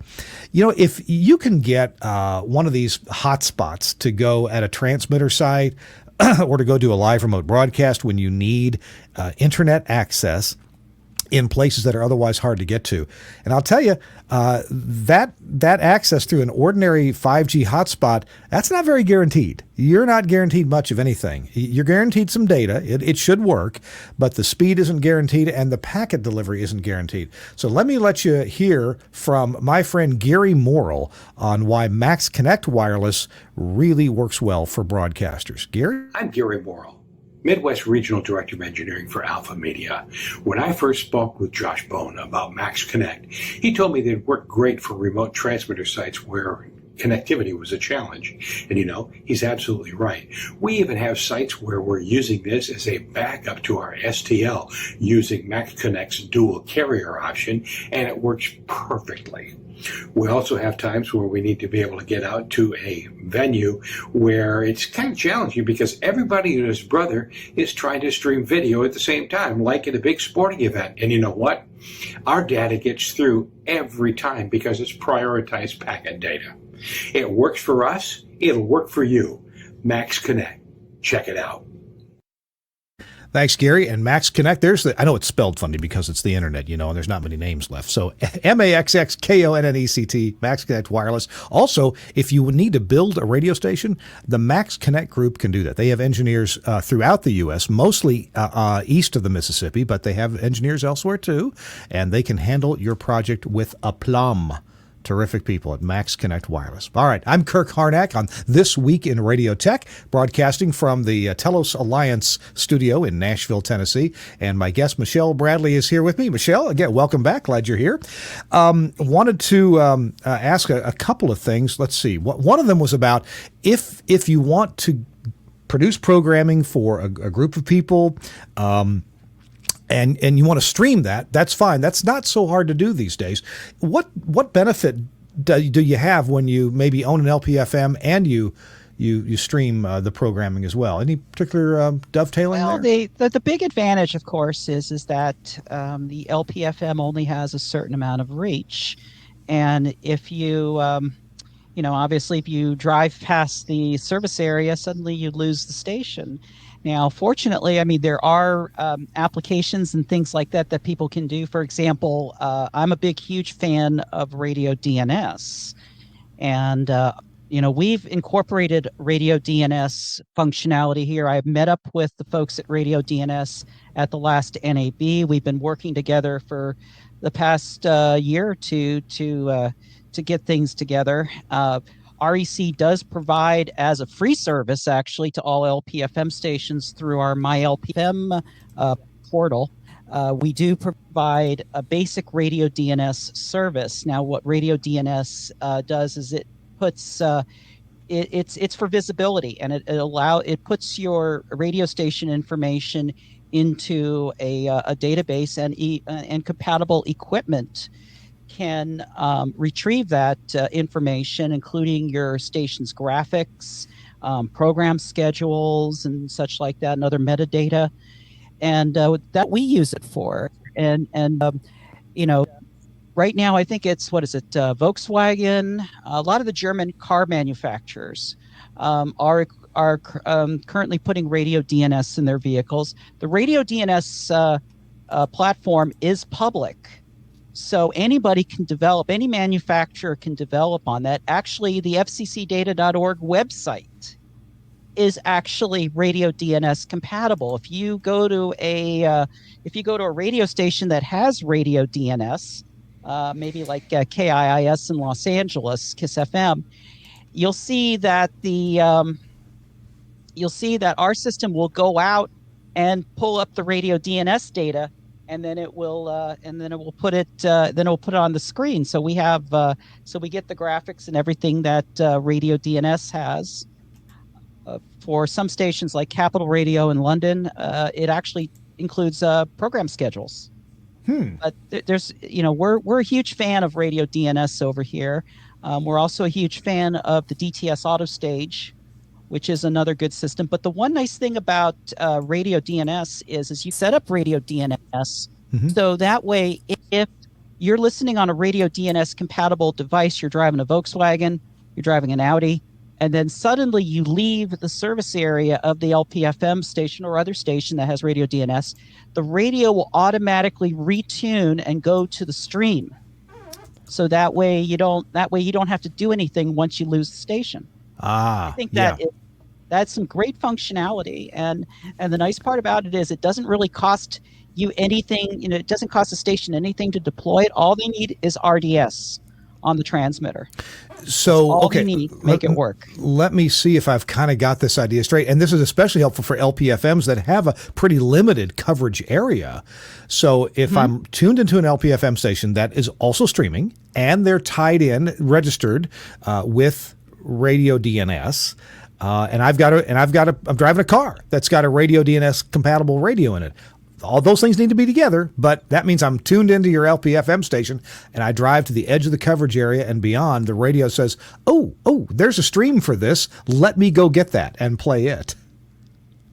Speaker 1: If you can get one of these hotspots to go at a transmitter site, or to go do a live remote broadcast when you need internet access in places that are otherwise hard to get to. And I'll tell you, that access through an ordinary 5G hotspot, that's not very guaranteed. You're not guaranteed much of anything. You're guaranteed some data. It should work, but the speed isn't guaranteed and the packet delivery isn't guaranteed. So let me let you hear from my friend Gary Morrill on why Max Connect Wireless really works well for broadcasters. Gary?
Speaker 5: I'm Gary Morrill, Midwest Regional Director of Engineering for Alpha Media. When I first spoke with Josh Bone about Max Connect, he told me that it worked great for remote transmitter sites where connectivity was a challenge. And he's absolutely right. We even have sites where we're using this as a backup to our STL using Max Connect's dual carrier option, and it works perfectly. We also have times where we need to be able to get out to a venue where it's kind of challenging because everybody and his brother is trying to stream video at the same time, like at a big sporting event. And you know what? Our data gets through every time because it's prioritized packet data. It works for us. It'll work for you. Max Connect. Check it out.
Speaker 1: Thanks, Gary. And Max Connect, I know it's spelled funny because it's the internet, and there's not many names left. So MAXXKONNECT, Max Connect Wireless. Also, if you need to build a radio station, the Max Connect group can do that. They have engineers throughout the U.S., mostly east of the Mississippi, but they have engineers elsewhere too, and they can handle your project with aplomb. Terrific people at Max Connect Wireless. All right, I'm Kirk Harnack on This Week in Radio Tech, broadcasting from the Telos Alliance studio in Nashville, Tennessee. And my guest, Michelle Bradley, is here with me. Michelle, again, welcome back. Glad you're here. Wanted to ask a couple of things. Let's see. One of them was about if you want to produce programming for a group of people, and you want to stream that's fine. That's not so hard to do these days. What benefit do you have when you maybe own an LPFM and you stream the programming as well? Any particular dovetailing there?
Speaker 3: Well, the big advantage, of course, is that the LPFM only has a certain amount of reach. And if you, obviously if you drive past the service area, suddenly you lose the station. Now, fortunately, there are applications and things like that people can do. For example, I'm a huge fan of radio DNS. And, we've incorporated radio DNS functionality here. I've met up with the folks at Radio DNS at the last NAB. We've been working together for the past year or two to get things together. REC does provide as a free service, actually, to all LPFM stations through our My LPFM portal. We do provide a basic radio DNS service. Now, what radio DNS does is it puts it's for visibility, and it puts your radio station information into a database, and compatible equipment can retrieve that information, including your station's graphics, program schedules, and such like that, and other metadata, and that we use it for. And right now I think it's Volkswagen, a lot of the German car manufacturers are currently putting radio DNS in their vehicles. The radio DNS platform is public. So anybody can develop, any manufacturer can develop on that. Actually, the fccdata.org website is actually radio DNS compatible. If you go to a radio station that has radio DNS, maybe like KIIS in Los Angeles, KISS FM, you'll see that our system will go out and pull up the radio DNS data, and then it will put it on the screen. So we have we get the graphics and everything that radio DNS has. For some stations like Capital Radio in London, it actually includes program schedules. But there's we're a huge fan of radio DNS over here. We're also a huge fan of the DTS AutoStage, which is another good system. But the one nice thing about radio DNS is you set up radio DNS, so that way if you're listening on a radio DNS compatible device, you're driving a Volkswagen, you're driving an Audi, and then suddenly you leave the service area of the LPFM station or other station that has radio DNS, the radio will automatically retune and go to the stream. So that way you don't have to do anything once you lose the station. I think that's some great functionality, and the nice part about it is it doesn't really cost you anything. It doesn't cost the station anything to deploy it. All they need is RDS on the transmitter.
Speaker 1: So,
Speaker 3: all
Speaker 1: okay,
Speaker 3: you need to make it work.
Speaker 1: Let me see if I've kind of got this idea straight. And this is especially helpful for LPFMs that have a pretty limited coverage area. So if I'm tuned into an LPFM station that is also streaming and they're tied in, registered with radio DNS, and I'm driving a car that's got a radio DNS compatible radio in it. All those things need to be together, but that means I'm tuned into your LPFM station and I drive to the edge of the coverage area and beyond. The radio says, oh, there's a stream for this. Let me go get that and play it.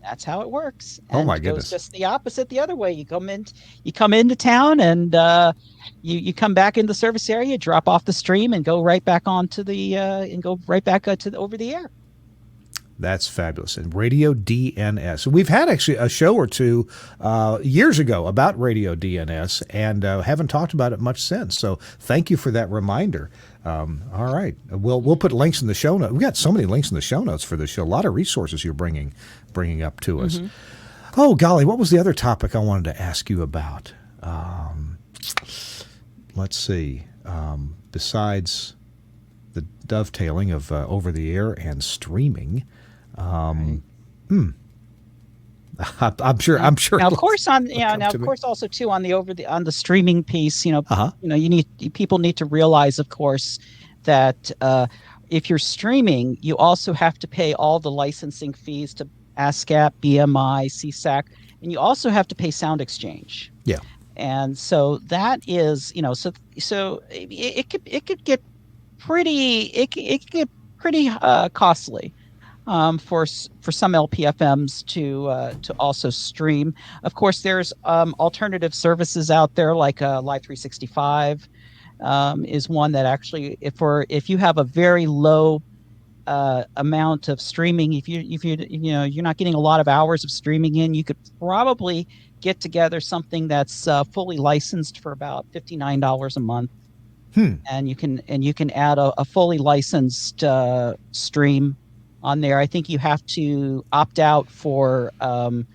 Speaker 3: That's how it works.
Speaker 1: Oh my
Speaker 3: goodness!
Speaker 1: goodness!
Speaker 3: It's just the opposite the other way. You come into town, and you come back in the service area, drop off the stream, and go right back onto the over the air.
Speaker 1: That's fabulous. And radio DNS. We've had actually a show or two years ago about radio DNS and haven't talked about it much since. So thank you for that reminder. All right. We'll put links in the show notes. We got so many links in the show notes for this show. A lot of resources you're bringing up to us. Oh, golly. What was the other topic I wanted to ask you about? Let's see. Besides the dovetailing of over the air and streaming, I'm sure.
Speaker 3: Now, of course, also too on the streaming piece, people need to realize, of course, that if you're streaming, you also have to pay all the licensing fees to ASCAP, BMI, CSAC, and you also have to pay Sound Exchange.
Speaker 1: Yeah.
Speaker 3: And so that is, so it could get pretty costly. For some LPFMs to also stream. Of course, there's alternative services out there like Live 365 is one that actually, if you have a very low amount of streaming, if you're not getting a lot of hours of streaming in, you could probably get together something that's fully licensed for about $59 a month. And you can add a fully licensed stream on there. I think you have to opt out for Live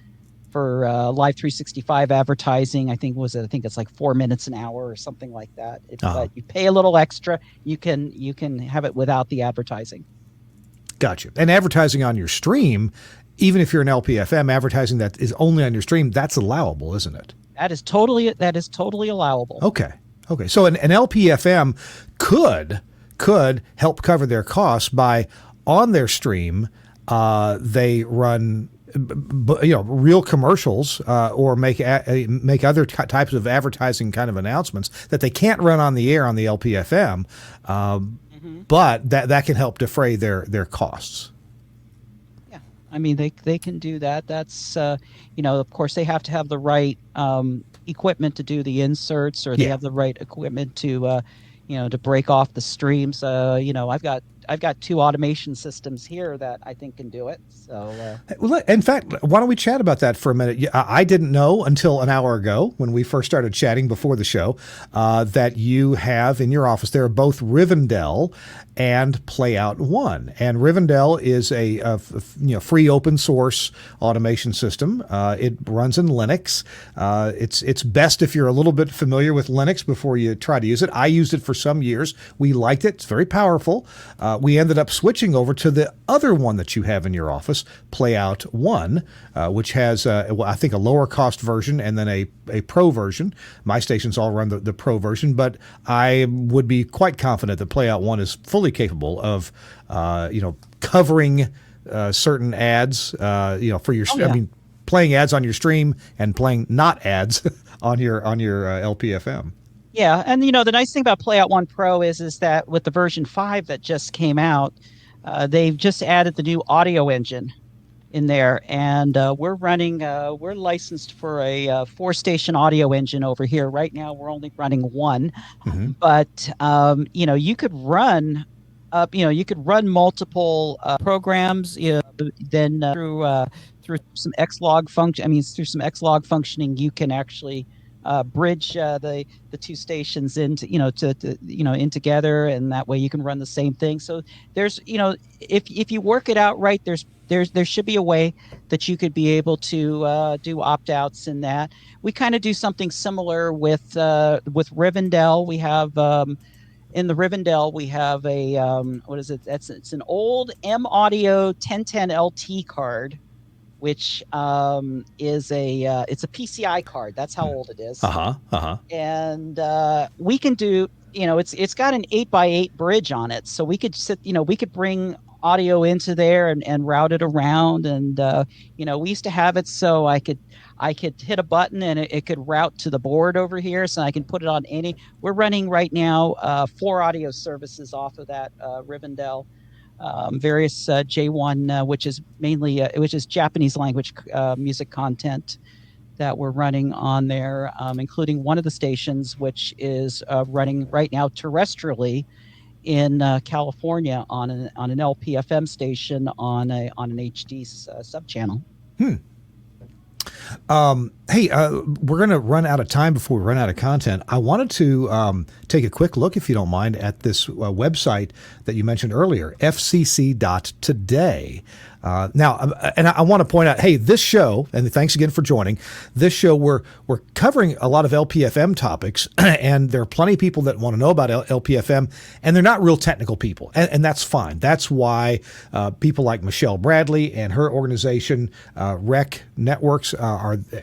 Speaker 3: 365 advertising. I think it's like 4 minutes an hour or something like that. But you pay a little extra. You can have it without the advertising.
Speaker 1: Gotcha. And advertising on your stream, even if you're an LPFM, advertising that is only on your stream, that's allowable, isn't it?
Speaker 3: That is totally allowable.
Speaker 1: Okay. So an LPFM could help cover their costs by, on their stream, they run real commercials or make other types of advertising kind of announcements that they can't run on the air on the LPFM, but that can help defray their costs.
Speaker 3: Yeah, I mean they can do that. That's of course they have to have the right equipment to do the inserts, or they have the right equipment to to break off the streams. I've got two automation systems here that I think can do it. So,
Speaker 1: well, in fact, why don't we chat about that for a minute? I didn't know until an hour ago when we first started chatting before the show that you have in your office there both Rivendell and Playout One. And Rivendell is a free open source automation system. It runs in Linux. It's best if you're a little bit familiar with Linux before you try to use it. I used it for some years. We liked it. It's very powerful. We ended up switching over to the other one that you have in your office, Playout One, which has, I think, a lower cost version and then a pro version. My stations all run the pro version, but I would be quite confident that Playout One is fully capable of, covering certain ads, for your. I mean, playing ads on your stream and playing not ads on your LPFM.
Speaker 3: Yeah, and the nice thing about Playout One Pro is that with the version 5 that just came out, they've just added the new audio engine in there, and we're licensed for a 4-station audio engine over here. Right now, we're only running one, but you could run up. You could run multiple programs. Then through some Xlog function. Through some Xlog functioning, you can actually bridge the two stations into in together, and that way you can run the same thing. So there's if you work it out right, there should be a way that you could be able to do opt-outs in that. We kind of do something similar with Rivendell. We have in the Rivendell we have a what is it? It's an old M Audio 1010 LT card, which is it's a PCI card. That's how old it is. And we can do, it's got an 8x8 bridge on it, so we could we could bring audio into there and route it around. And we used to have it so I could hit a button and it could route to the board over here, so I can put it on any. We're running right now 4 audio services off of that Rivendell. Various J1, which is mainly Japanese language music content that we're running on there, including one of the stations which is running right now terrestrially in California on an LPFM station on an HD subchannel.
Speaker 1: Hey, we're going to run out of time before we run out of content. I wanted to take a quick look, if you don't mind, at this website that you mentioned earlier, fcc.today. Now, and I want to point out, hey, this show, and thanks again for joining, this show, we're covering a lot of LPFM topics, and there are plenty of people that want to know about LPFM, and they're not real technical people, and that's fine. That's why people like Michelle Bradley and her organization, Rec Networks,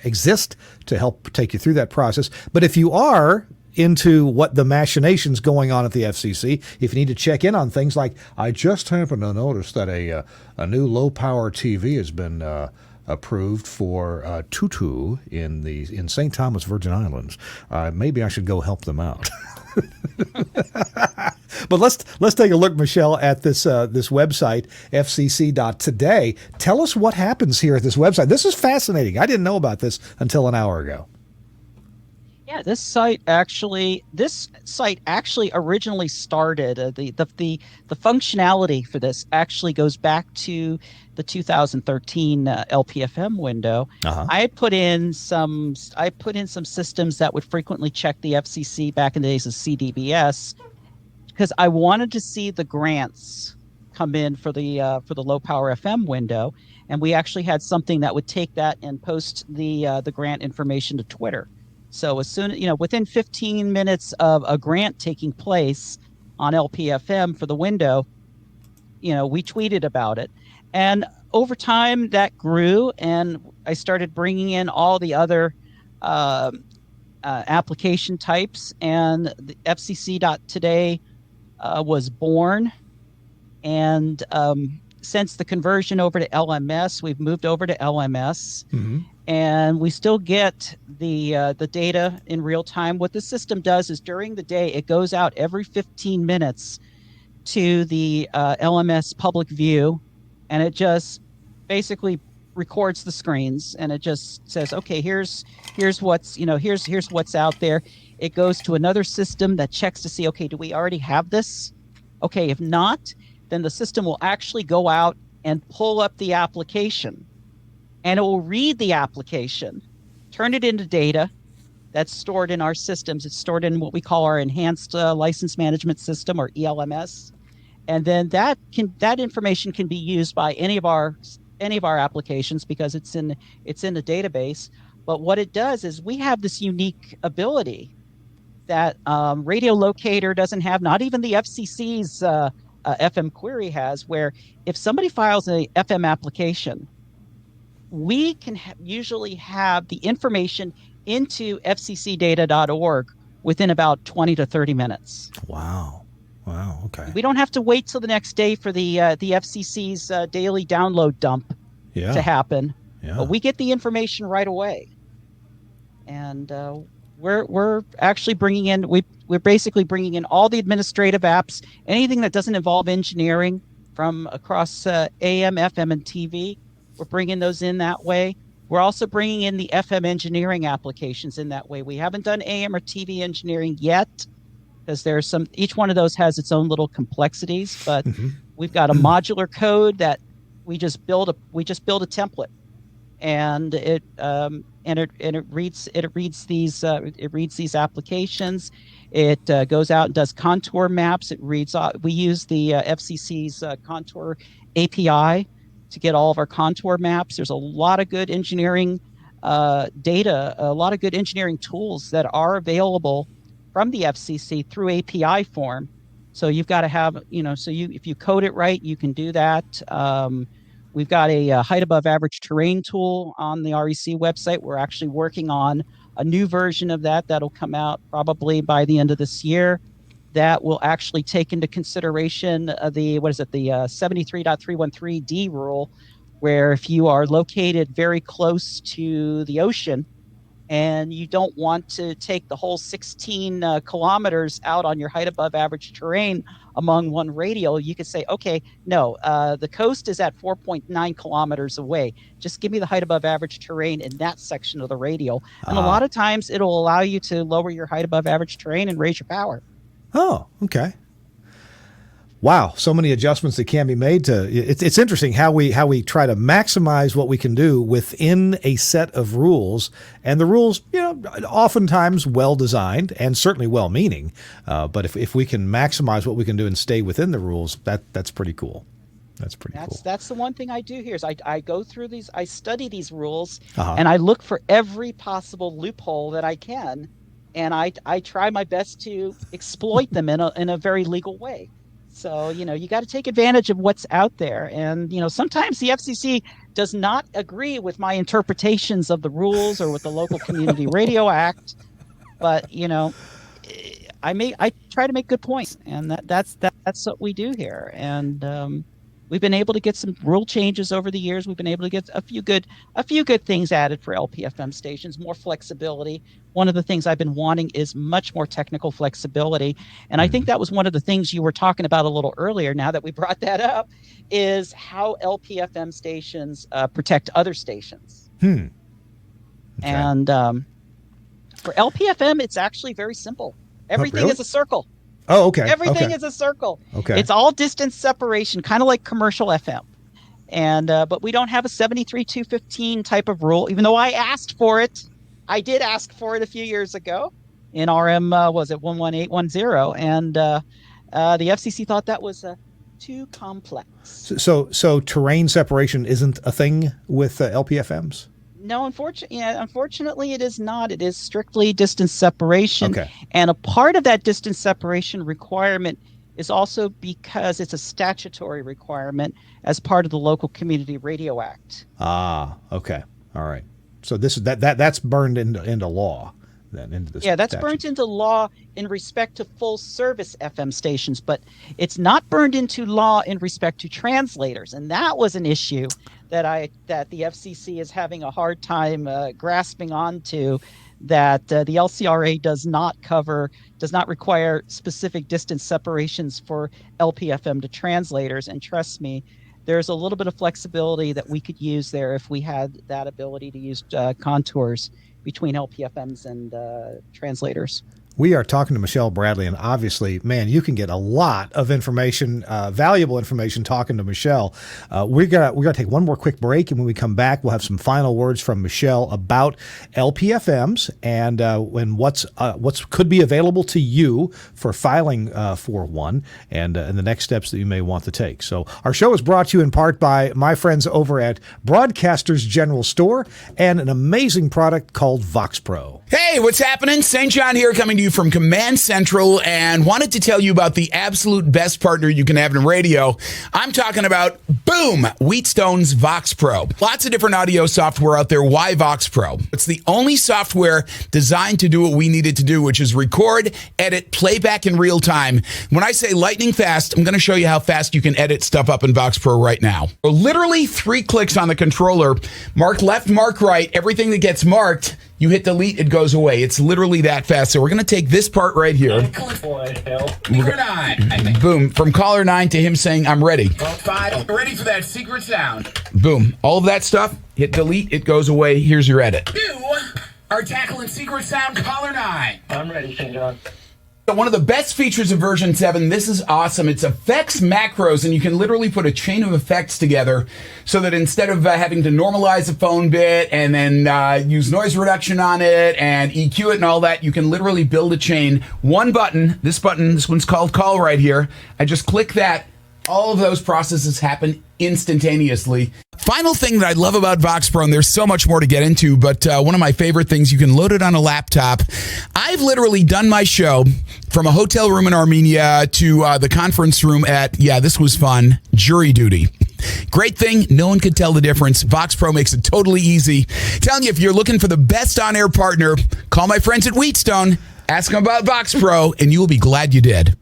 Speaker 1: exist to help take you through that process. But if you are into what the machinations going on at the FCC, if you need to check in on things like, I just happened to notice that a new low-power TV has been approved for Tutu in St. Thomas, Virgin Islands. Maybe I should go help them out. But let's take a look, Michelle, at this website, fcc.today. Tell us what happens here at this website. This is fascinating. I didn't know about this until an hour ago.
Speaker 3: Yeah, this site actually originally started the functionality for this actually goes back to the 2013 LPFM window. I put in some systems that would frequently check the FCC back in the days of CDBS, because I wanted to see the grants come in for the low power FM window, and we actually had something that would take that and post the grant information to Twitter. So as soon, within 15 minutes of a grant taking place on LPFM for the window, we tweeted about it. And over time that grew, and I started bringing in all the other application types, and the FCC.today was born. And since the conversion over to LMS, we've moved over to LMS. Mm-hmm. And we still get the data in real time. What the system does is during the day, it goes out every 15 minutes to the LMS public view, and it just basically records the screens, and it just says, okay, here's what's here's what's out there. It goes to another system that checks to see, okay, do we already have this? Okay, if not, then the system will actually go out and pull up the application. And it will read the application, turn it into data that's stored in our systems. It's stored in what we call our Enhanced License Management System, or ELMS. And then that information can be used by any of our applications because it's in the database. But what it does is we have this unique ability that Radio Locator doesn't have, not even the FCC's FM query has, where if somebody files a FM application, we can usually have the information into fccdata.org within about 20 to 30 minutes.
Speaker 1: Wow. Okay.
Speaker 3: We don't have to wait till the next day for the FCC's daily download dump to happen. Yeah. But we get the information right away. And we're actually bringing in, we're basically bringing in all the administrative apps, anything that doesn't involve engineering from across AM, FM, and TV. We're bringing those in that way. We're also bringing in the FM engineering applications in that way. We haven't done AM or TV engineering yet, because each one of those has its own little complexities, but we've got a modular code that we just build a template, and it reads these applications. It goes out and does contour maps. We use the FCC's contour API to get all of our contour maps. There's a lot of good engineering data, a lot of good engineering tools that are available from the FCC through API form. So you've got to have, if you code it right, you can do that. We've got a height above average terrain tool on the REC website. We're actually working on a new version of that'll come out probably by the end of this year, that will actually take into consideration the 73.313D rule, where if you are located very close to the ocean and you don't want to take the whole 16 kilometers out on your height above average terrain among one radial, you could say, okay, no, the coast is at 4.9 kilometers away. Just give me the height above average terrain in that section of the radial. And a lot of times it'll allow you to lower your height above average terrain and raise your power.
Speaker 1: Oh, okay. Wow, so many adjustments that can be made to it's interesting how we try to maximize what we can do within a set of rules, and the rules, oftentimes well designed and certainly well meaning. But if we can maximize what we can do and stay within the rules, that's pretty cool. That's pretty cool.
Speaker 3: That's the one thing I do here is I go through these, I study these rules, and I look for every possible loophole that I can, and I try my best to exploit them in a very legal way. So, you got to take advantage of what's out there. And, sometimes the FCC does not agree with my interpretations of the rules or with the Local Community Radio Act. But, I try to make good points. And that's what we do here. And we've been able to get some rule changes over the years. We've been able to get a few good things added for LPFM stations, more flexibility. One of the things I've been wanting is much more technical flexibility. And I think that was one of the things you were talking about a little earlier, now that we brought that up, is how LPFM stations protect other stations. Okay. And for LPFM, it's actually very simple. Everything is a circle.
Speaker 1: Oh, okay.
Speaker 3: Everything is a circle.
Speaker 1: Okay.
Speaker 3: It's all distance separation, kind of like commercial FM. And but we don't have a 73.215 type of rule, even though I asked for it. I did ask for it a few years ago in RM, was it 11810? And the FCC thought that was too complex.
Speaker 1: So terrain separation isn't a thing with LPFMs?
Speaker 3: No, unfortunately, it is not. It is strictly distance separation.
Speaker 1: Okay.
Speaker 3: And a part of that distance separation requirement is also because it's a statutory requirement as part of the Local Community Radio Act.
Speaker 1: Ah, okay. All right. So that's burned into law then, into this.
Speaker 3: Yeah, that's
Speaker 1: statute.
Speaker 3: burned into law in respect to full service FM stations, but it's not burned into law in respect to translators. And that was an issue that the FCC is having a hard time grasping onto, that the LCRA does not require specific distance separations for LPFM to translators. And trust me, there's a little bit of flexibility that we could use there if we had that ability to use contours between LPFMs and translators.
Speaker 1: We are talking to Michelle Bradley, and obviously, man, you can get a lot of information, valuable information, talking to Michelle. We're gonna take one more quick break, and when we come back, we'll have some final words from Michelle about LPFMs and what's could be available to you for filing for one, and the next steps that you may want to take. So, our show is brought to you in part by my friends over at Broadcasters General Store and an amazing product called Vox Pro.
Speaker 6: Hey, what's happening? St. John here, coming to you from Command Central, and wanted to tell you about the absolute best partner you can have in radio. I'm talking about, boom, Wheatstone's Vox Pro. Lots of different audio software out there. Why Vox Pro? It's the only software designed to do what we needed to do, which is record, edit, playback in real time. When I say lightning fast, I'm going to show you how fast you can edit stuff up in Vox Pro right now. Literally 3 clicks on the controller, mark left, mark right, everything that gets marked, you hit delete, it goes away. It's literally that fast. So we're going to take this part right here. Boom. From caller 9 to him saying, I'm ready.
Speaker 7: 5, ready for that secret sound.
Speaker 6: Boom. All of that stuff, hit delete, it goes away. Here's your edit.
Speaker 7: You are tackling secret sound, caller 9.
Speaker 8: I'm ready, St. John.
Speaker 6: One of the best features of version 7, this is awesome. It's effects macros, and you can literally put a chain of effects together so that instead of having to normalize a phone bit and then use noise reduction on it and EQ it and all that, you can literally build a chain. One button, this one's called call right here. I just click that. All of those processes happen instantaneously. Final thing that I love about Vox Pro, and there's so much more to get into, but one of my favorite things, you can load it on a laptop. I've literally done my show from a hotel room in Armenia to the conference room at, this was fun, jury duty. Great thing, no one could tell the difference. Vox Pro makes it totally easy. Telling you, if you're looking for the best on-air partner, call my friends at Wheatstone, ask them about Vox Pro, and you will be glad you did.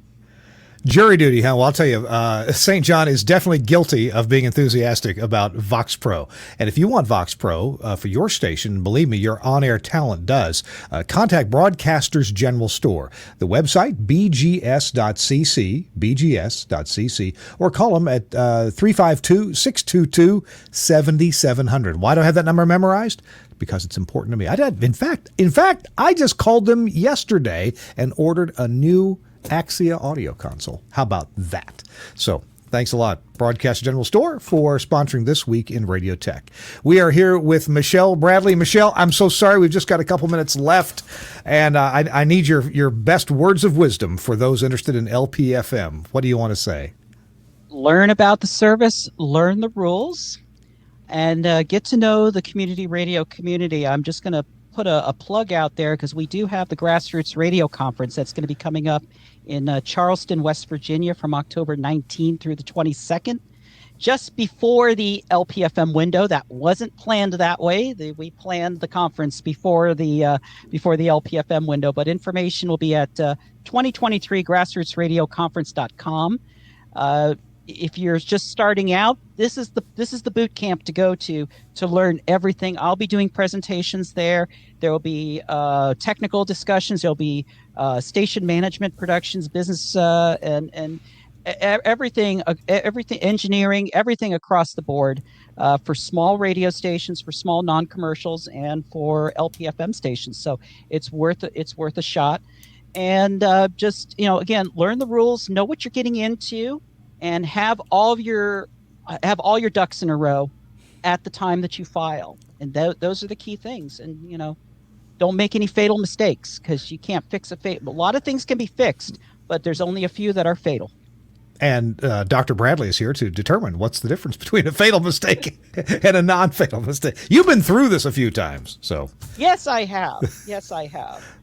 Speaker 1: Jury duty, huh? Well, I'll tell you, St. John is definitely guilty of being enthusiastic about Vox Pro. And if you want Vox Pro for your station, believe me, your on-air talent does. Contact Broadcasters General Store. The website, bgs.cc, or call them at 352-622-7700. Why do I have that number memorized? Because it's important to me. In fact, I just called them yesterday and ordered a new Axia audio console. How about that? So thanks a lot, Broadcast General Store, for sponsoring This Week in Radio Tech. We are here with Michelle Bradley. Michelle, I'm so sorry. We've just got a couple minutes left, and I need your best words of wisdom for those interested in LPFM. What do you want to say?
Speaker 3: Learn about the service, learn the rules, and get to know the community radio community. I'm just going to put a plug out there because we do have the Grassroots Radio Conference that's going to be coming up in Charleston, West Virginia from October 19th through the 22nd, just before the LPFM window. That wasn't planned that way. We planned the conference before the LPFM window, but information will be at 2023 grassrootsradioconference.com. If you're just starting out, this is the boot camp to go to learn everything. I'll be doing presentations there. There will be technical discussions. There'll be station management, productions, business, and everything, engineering, everything across the board for small radio stations, for small non-commercials, and for LPFM stations. So it's worth a shot. And just again, learn the rules, know what you're getting into, and have all your ducks in a row at the time that you file. And those are the key things. And, don't make any fatal mistakes, because you can't fix a lot of things can be fixed, but there's only a few that are fatal.
Speaker 1: And Dr. Bradley is here to determine what's the difference between a fatal mistake and a non-fatal mistake. You've been through this a few times, so.
Speaker 3: Yes, I have.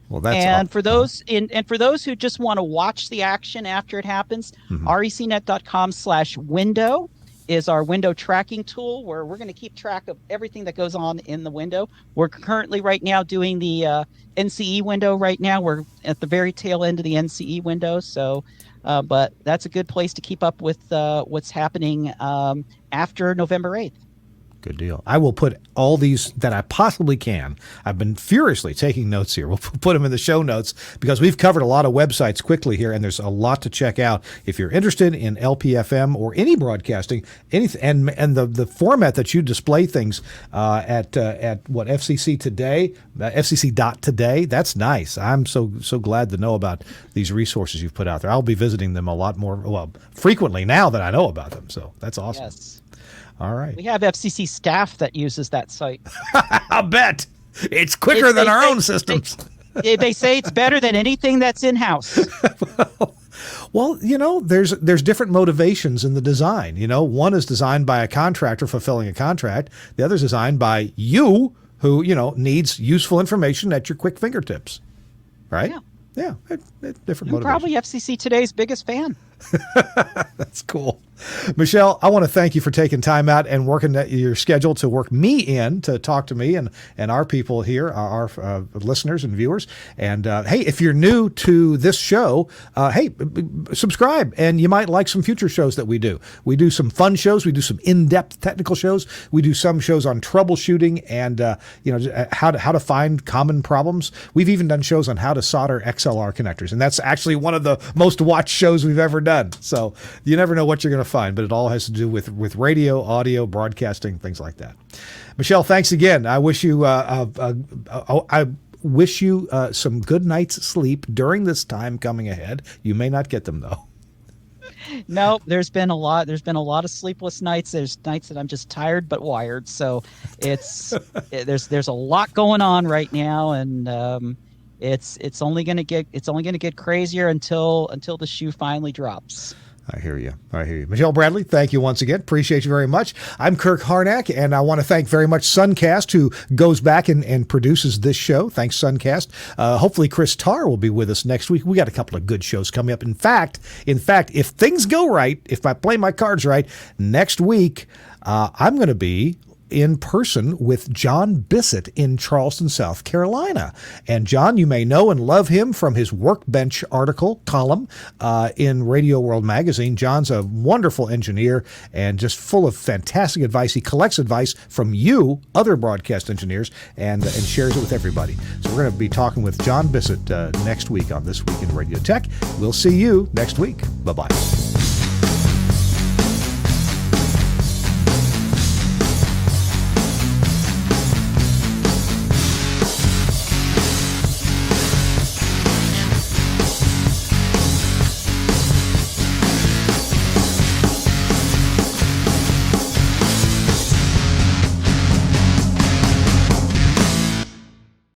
Speaker 1: Well, that's
Speaker 3: and for those for those who just want to watch the action after it happens, recnet.com/window is our window tracking tool, where we're going to keep track of everything that goes on in the window. We're currently right now doing the NCE window right now. We're at the very tail end of the NCE window. So, but that's a good place to keep up with what's happening after November 8th.
Speaker 1: Good deal. I will put all these that I possibly can. I've been furiously taking notes here. We'll put them in the show notes because we've covered a lot of websites quickly here, and there's a lot to check out. If you're interested in LPFM or any broadcasting, anything, and the format that you display things at what FCC Today, FCC.today, that's nice. I'm so glad to know about these resources you've put out there. I'll be visiting them a lot more frequently now that I know about them. So that's awesome.
Speaker 3: Yes.
Speaker 1: All right.
Speaker 3: We have FCC staff that uses that site.
Speaker 1: I'll bet. It's quicker than our own systems.
Speaker 3: They say it's better than anything that's in-house.
Speaker 1: Well, there's different motivations in the design. One is designed by a contractor fulfilling a contract. The other is designed by you who, needs useful information at your quick fingertips. Right? Yeah. Different motivations.
Speaker 3: Probably FCC Today's biggest fan.
Speaker 1: That's cool. Michelle, I want to thank you for taking time out and working at your schedule to work me in to talk to me and our people here, our listeners and viewers. And hey, if you're new to this show, subscribe, and you might like some future shows that we do. We do some fun shows. We do some in-depth technical shows. We do some shows on troubleshooting and how to find common problems. We've even done shows on how to solder XLR connectors, and that's actually one of the most watched shows we've ever done. So you never know what you're going to find, but it all has to do with radio, audio, broadcasting, things like that. Michelle, thanks again. I wish you I wish you some good night's sleep during this time coming ahead. You may not get them, though.
Speaker 3: No, there's been a lot of sleepless nights. There's nights that I'm just tired but wired. So there's a lot going on right now, and it's only going to get crazier until the shoe finally drops.
Speaker 1: I hear you. Michelle Bradley, thank you once again. Appreciate you very much. I'm Kirk Harnack, and I want to thank very much Suncast, who goes back and produces this show. Thanks, Suncast. Hopefully Chris Tarr will be with us next week. We got a couple of good shows coming up. In fact, if things go right, if I play my cards right, next week I'm going to be in person with John Bissett in Charleston, South Carolina. And John, you may know and love him from his Workbench column in Radio World magazine. John's a wonderful engineer and just full of fantastic advice. He collects advice from you, other broadcast engineers, and shares it with everybody. So we're going to be talking with John Bissett next week on This Week in Radio Tech. We'll see you next week. Bye-bye.